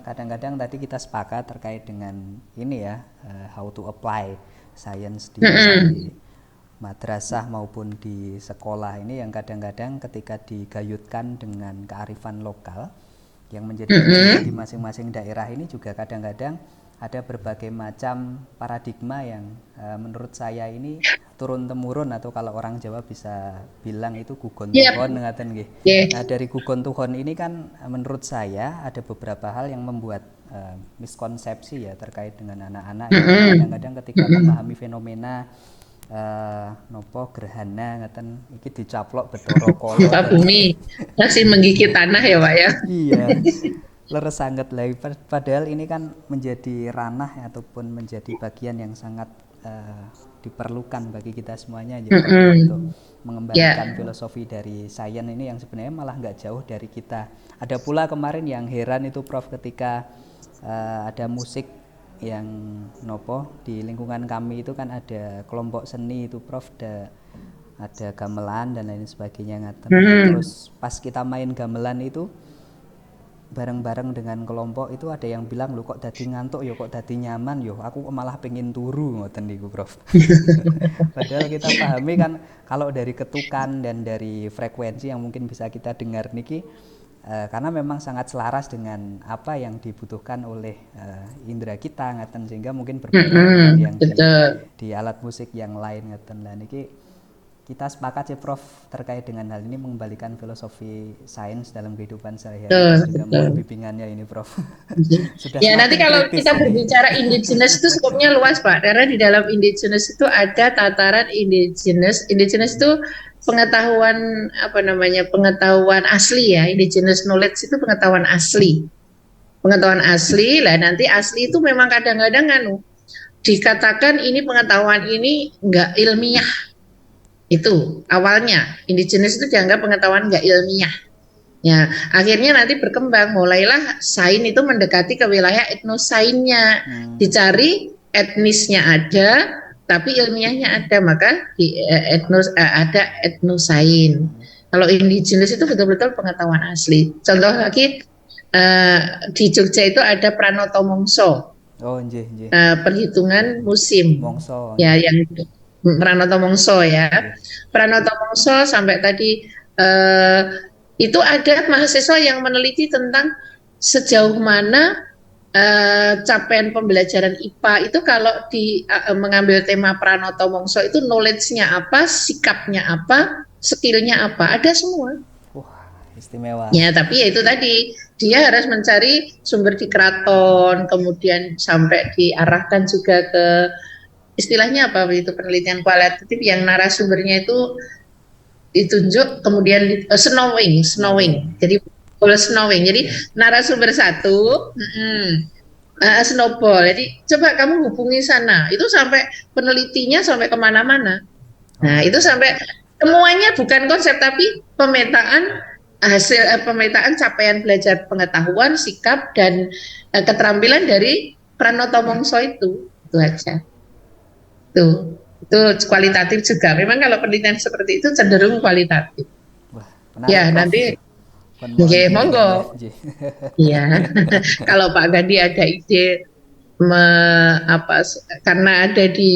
kadang-kadang tadi kita sepakat terkait dengan ini ya, how to apply science di madrasah maupun di sekolah ini yang kadang-kadang ketika digayutkan dengan kearifan lokal yang menjadi kunci di masing-masing daerah ini juga kadang-kadang ada berbagai macam paradigma yang menurut saya ini turun-temurun atau kalau orang Jawa bisa bilang itu gugon tuhon ngaten nggih. Nah, dari gugon tuhon ini kan menurut saya ada beberapa hal yang membuat miskonsepsi ya terkait dengan anak-anak yang kadang-kadang ketika memahami fenomena nopo gerhana ngaten iki dicaplok Bathara Kala Pak Bumi masih menggigit tanah ya Pak ya. Iya. Leres sangat lagi padahal ini kan menjadi ranah ataupun menjadi bagian yang sangat diperlukan bagi kita semuanya untuk mengembangkan filosofi dari sains ini yang sebenarnya malah nggak jauh dari kita. Ada pula kemarin yang heran itu Prof ketika ada musik yang nopo di lingkungan kami itu kan ada kelompok seni itu Prof, ada gamelan dan lain sebagainya ngaten. Terus pas kita main gamelan itu bareng-bareng dengan kelompok itu ada yang bilang lu kok dadi ngantuk yo kok dadi nyaman yo aku malah pengen turu ngoten niku Prof. Padahal kita pahami kan kalau dari ketukan dan dari frekuensi yang mungkin bisa kita dengar niki karena memang sangat selaras dengan apa yang dibutuhkan oleh indera kita ngaten sehingga mungkin berbeda dengan yang di alat musik yang lain ngaten lah niki kita sepakat ya Prof terkait dengan hal ini mengembalikan filosofi sains dalam kehidupan sehari-hari juga mohon bimbingannya ini Prof. Sudah ya nanti kalau kita berbicara indigenous itu skopnya luas Pak karena di dalam indigenous itu ada tataran indigenous itu pengetahuan pengetahuan asli ya, indigenous knowledge itu pengetahuan asli lah nanti asli itu memang kadang-kadang dikatakan ini pengetahuan ini nggak ilmiah. Itu awalnya indigenous itu dianggap pengetahuan nggak ilmiah. Ya, akhirnya nanti berkembang, mulailah sains itu mendekati ke wilayah etnosainsnya, dicari etnisnya ada, tapi ilmiahnya ada, maka di ada etnosains. Kalau indigenous itu betul-betul pengetahuan asli. Contoh lagi di Jogja itu ada Pranoto Mongso. Oh, nggih. Perhitungan musim. Mongso. Ya, yang Pranoto Mongso ya. Pranoto Mongso sampai tadi itu ada mahasiswa yang meneliti tentang sejauh mana capaian pembelajaran IPA itu kalau mengambil tema Pranoto Mongso itu knowledge-nya apa, sikapnya apa, skill-nya apa, ada semua. Istimewa. Ya, tapi ya itu tadi dia harus mencari sumber di keraton, kemudian sampai diarahkan juga ke istilahnya apa itu penelitian kualitatif yang narasumbernya itu ditunjuk, kemudian snowing. Jadi snowing. Jadi narasumber satu, snowball. Jadi coba kamu hubungi sana. Itu sampai penelitinya sampai kemana-mana. Nah, itu sampai semuanya bukan konsep tapi pemetaan hasil pemetaan capaian belajar pengetahuan, sikap dan keterampilan dari Pranoto Mongso itu aja. Tuh, itu kualitatif juga. Memang kalau penelitian seperti itu cenderung kualitatif. Wah, menarik, ya, Prof. nanti nggih, monggo. Iya. Kalau Pak Gandhi ada ide karena ada di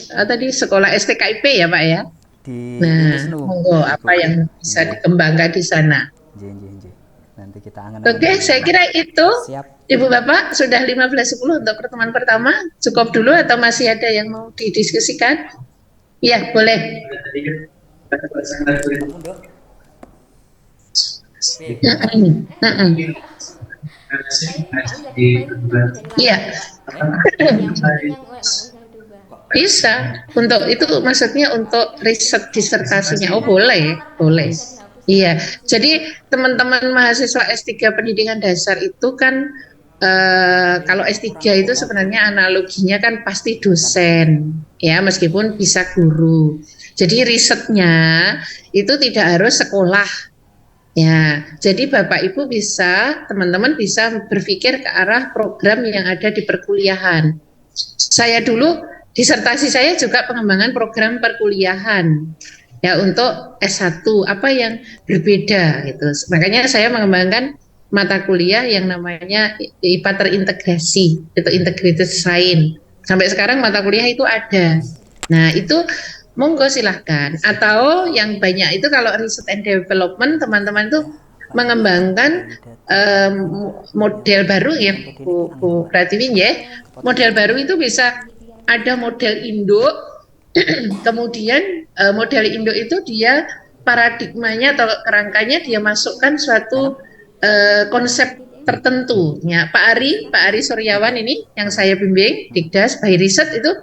tadi sekolah STKIP ya Pak ya. Nah, monggo apa yang bisa dikembangkan di sana. Nanti kita angan. Oke, saya kira itu. Siap. Ibu Bapak sudah 15.10 untuk pertemuan pertama. Cukup dulu atau masih ada yang mau didiskusikan? Iya, boleh. Iya. Bisa. Untuk itu maksudnya untuk riset disertasinya. Oh, boleh. Iya. Jadi teman-teman mahasiswa S3 pendidikan dasar itu kan kalau S3 itu sebenarnya analoginya kan pasti dosen. Ya, meskipun bisa guru. Jadi risetnya itu tidak harus sekolah. Ya, jadi Bapak Ibu bisa, teman-teman bisa berpikir ke arah program yang ada di perkuliahan. Saya dulu disertasi saya juga pengembangan program perkuliahan ya untuk S1 apa yang berbeda gitu. Makanya saya mengembangkan mata kuliah yang namanya IPA terintegrasi, itu integrated science. Sampai sekarang mata kuliah itu ada. Nah, itu monggo silahkan. Atau yang banyak itu kalau research and development teman-teman itu mengembangkan model baru ya Bu Pratiwi ya. Model baru itu bisa ada model induk, kemudian model induk itu dia paradigmanya atau kerangkanya dia masukkan suatu konsep tertentu. Ya, Pak Ari Suryawan ini yang saya bimbing Dikdas by Riset itu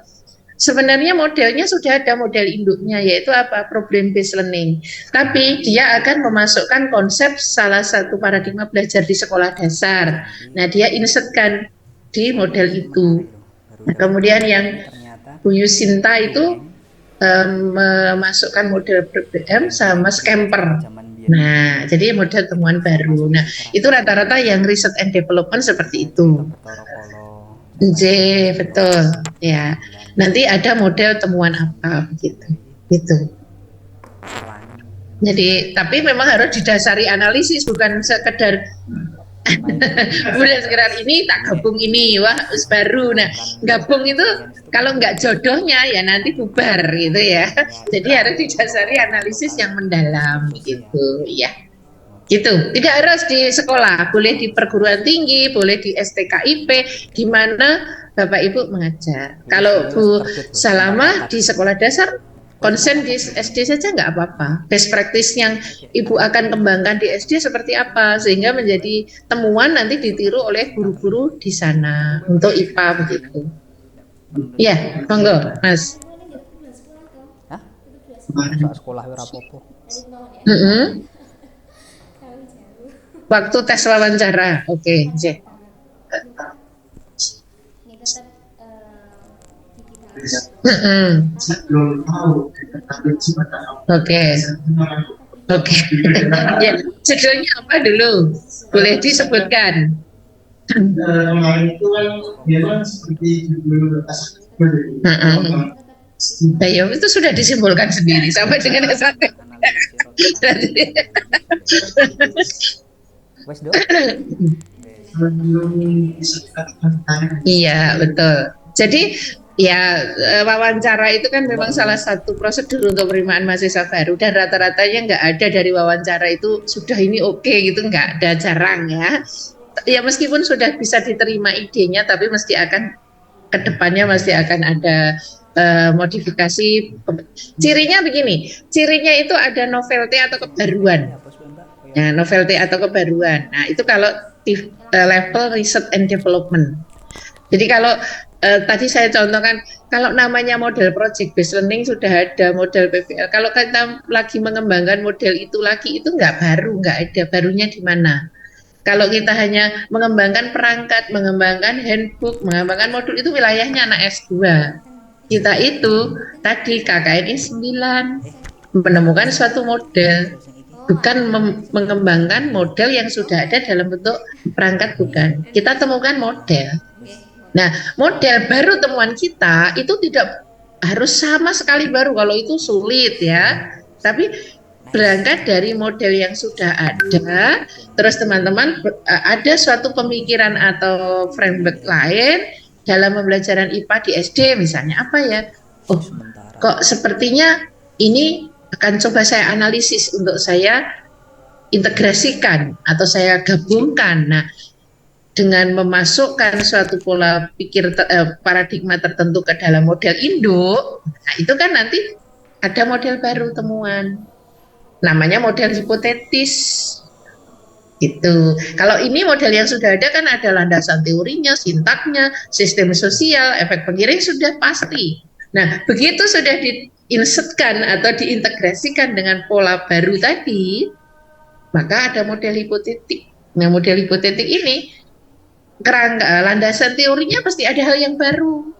sebenarnya modelnya sudah ada model induknya yaitu apa? Problem based learning. Tapi dia akan memasukkan konsep salah satu paradigma belajar di sekolah dasar. Nah, dia insertkan di model itu. Nah, kemudian yang Bu Yusinta itu memasukkan model PBM sama Scamper. Nah, jadi model temuan baru. Nah, itu rata-rata yang research and development seperti itu. Betul. Ya. Nanti ada model temuan apa begitu. Gitu. Jadi, tapi memang harus didasari analisis, bukan sekedar sekedar ini tak gabung ini, wah baru. Nah, gabung itu kalau nggak jodohnya ya nanti bubar gitu ya. Jadi harus didasari analisis yang mendalam gitu ya. Gitu. Tidak harus di sekolah, boleh di perguruan tinggi, boleh di STKIP, di mana Bapak Ibu mengajar. Kalau Bu Salamah di sekolah dasar, konsen di SD saja nggak apa-apa. Best practice yang Ibu akan kembangkan di SD seperti apa, sehingga menjadi temuan nanti ditiru oleh guru-guru di sana untuk IPA begitu. Ya, monggo, Mas. Hah? Sekolah apa-apa. Waktu tes wawancara, oke. Belum tahu, tapi cuma tahu. Oke. Oke. Ya, judulnya apa dulu? Boleh disebutkan. Kemarin itu kan memang seperti judul Nah, ya, itu sudah disimpulkan sendiri sampai dengan S1. Wes Dok. Iya, betul. Jadi ya wawancara itu kan memang salah satu prosedur untuk penerimaan mahasiswa baru, dan rata-ratanya nggak ada dari wawancara itu sudah ini oke gitu, nggak ada, jarang ya. Ya meskipun sudah bisa diterima idenya, tapi mesti akan kedepannya masih akan ada modifikasi. Cirinya begini, cirinya itu ada novelty atau kebaruan. Nah, novelty atau kebaruan. Nah, itu kalau di level research and development. Jadi kalau tadi saya contohkan, kalau namanya model project based learning sudah ada, model PBL. Kalau kita lagi mengembangkan model itu lagi, itu nggak baru, nggak ada. Barunya di mana? Kalau kita hanya mengembangkan perangkat, mengembangkan handbook, mengembangkan modul, itu wilayahnya anak S2. Kita itu tadi KKNI 9 menemukan suatu model, bukan mengembangkan model yang sudah ada dalam bentuk perangkat, bukan. Kita temukan model. Nah, model baru temuan kita itu tidak harus sama sekali baru, kalau itu sulit ya. Tapi berangkat dari model yang sudah ada, terus teman-teman ada suatu pemikiran atau framework lain dalam pembelajaran IPA di SD misalnya, apa ya? Oh, kok sepertinya ini akan coba saya analisis untuk saya integrasikan atau saya gabungkan. Nah, dengan memasukkan suatu pola pikir paradigma tertentu ke dalam model induk, nah itu kan nanti ada model baru temuan. Namanya model hipotetis. Gitu. Kalau ini model yang sudah ada kan ada landasan teorinya, sintaknya, sistem sosial, efek pengiring sudah pasti. Nah, begitu sudah diinsertkan atau diintegrasikan dengan pola baru tadi, maka ada model hipotetik. Nah, model hipotetik ini kerangka landasan teorinya pasti ada hal yang baru.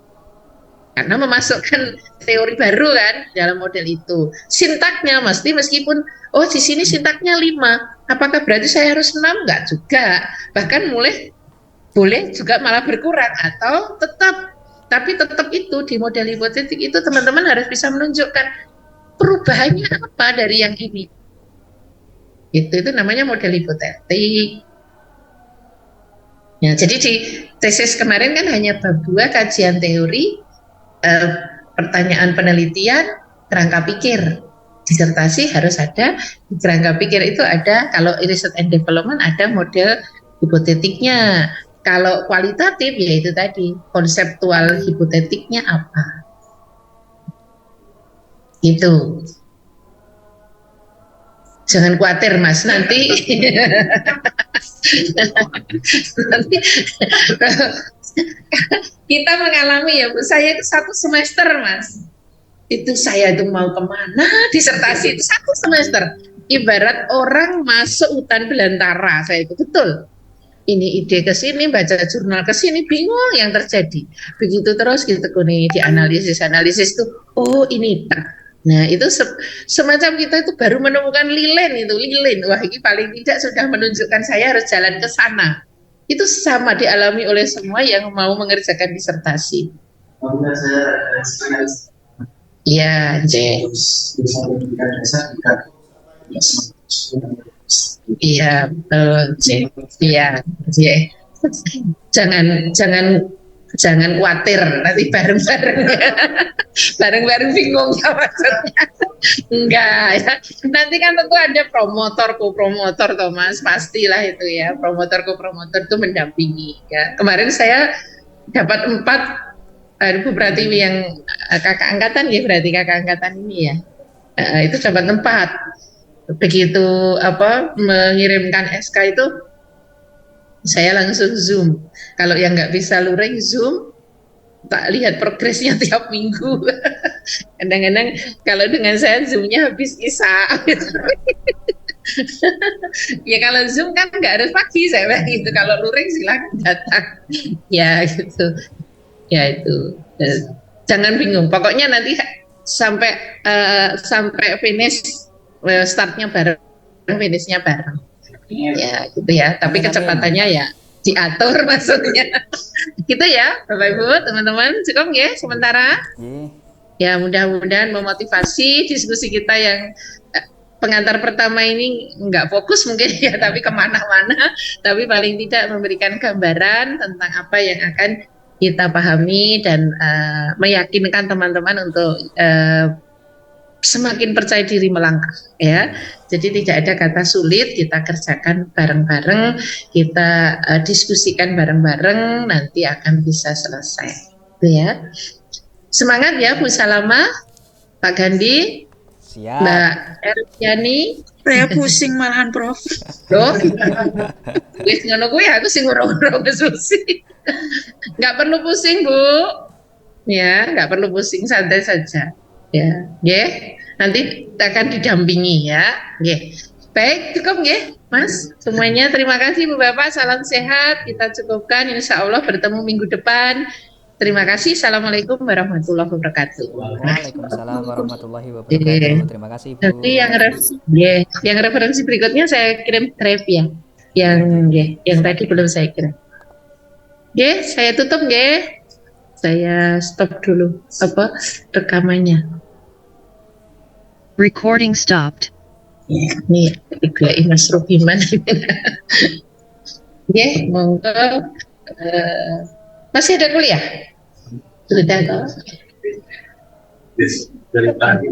Karena memasukkan teori baru kan dalam model itu. Sintaknya mesti meskipun di sini sintaknya 5, apakah berarti saya harus 6? Enggak juga. Bahkan boleh juga malah berkurang atau tapi tetap itu di model hipotetik itu teman-teman harus bisa menunjukkan perubahannya apa dari yang ini. Itu namanya model hipotetik. Ya, jadi di tesis kemarin kan hanya bab 2 kajian teori, pertanyaan penelitian, kerangka pikir. Disertasi harus ada, di kerangka pikir itu ada, kalau research and development ada model hipotetiknya. Kalau kualitatif ya itu tadi, konseptual hipotetiknya apa. Gitu. Jangan khawatir Mas, nanti kita mengalami ya Bu, saya itu 1 semester Mas, itu saya itu mau kemana disertasi itu 1 semester, ibarat orang masuk hutan belantara. Saya itu betul, ini ide ke sini, baca jurnal ke sini, bingung yang terjadi. Begitu terus gitu nih dianalisis tuh, oh ini. Nah itu semacam kita itu baru menemukan lilin. Wah ini paling tidak sudah menunjukkan saya harus jalan ke sana. Itu sama dialami oleh semua yang mau mengerjakan disertasi. Iya, James. Iya, James. Iya, jangan khawatir, nanti bareng-bareng bingung ya maksudnya. Enggak ya, nanti kan tentu ada promotor Thomas, pastilah itu ya, promotor itu mendampingi ya. Kemarin saya dapat 4 Bu Pratiwi yang kakak angkatan ya, berarti kakak angkatan ini ya, itu dapat 4. Begitu mengirimkan SK itu saya langsung Zoom. Kalau yang nggak bisa luring Zoom, tak lihat progresnya tiap minggu. Kadang-kadang kalau dengan saya Zoomnya habis Isya. Ya kalau Zoom kan nggak harus pagi saya bilang gitu. Kalau luring silakan datang. Ya gitu. Ya itu. Jangan bingung. Pokoknya nanti sampai finish, startnya bareng, finishnya bareng. Ya, gitu ya. Tapi kecepatannya ya diatur maksudnya. Gitu ya, Bapak Ibu, teman-teman. Cukup ya sementara. Ya, mudah-mudahan memotivasi diskusi kita yang pengantar pertama ini nggak fokus mungkin ya, tapi kemana-mana, tapi paling tidak memberikan gambaran tentang apa yang akan kita pahami dan meyakinkan teman-teman untuk semakin percaya diri melangkah ya. Jadi tidak ada kata sulit, kita kerjakan bareng-bareng, kita diskusikan bareng-bareng, nanti akan bisa selesai. Itu ya. Semangat ya Bu Salama, Pak Gandhi, siap. Mbak Erjani. Saya pusing malahan Prof. Loh, wis ngono kuwi aku sing ora-ora susi. Nggak perlu pusing Bu, ya nggak perlu pusing, santai saja. Ya, nanti akan didampingi ya. Baik, cukup Mas. Semuanya terima kasih Bu Bapak, salam sehat. Kita cukupkan, insya Allah bertemu minggu depan. Terima kasih. Assalamualaikum warahmatullahi wabarakatuh. Waalaikumsalam warahmatullahi wabarakatuh. Terima kasih Bu. Nanti yang referensi berikutnya saya kirim drive ya. Yang tadi belum saya kirim. Saya tutup Saya stop dulu rekamannya. Recording stopped. Nih, ketiga Mas Rubiman. Monggo. Masih ada kuliah? Sudah. Dari tadi.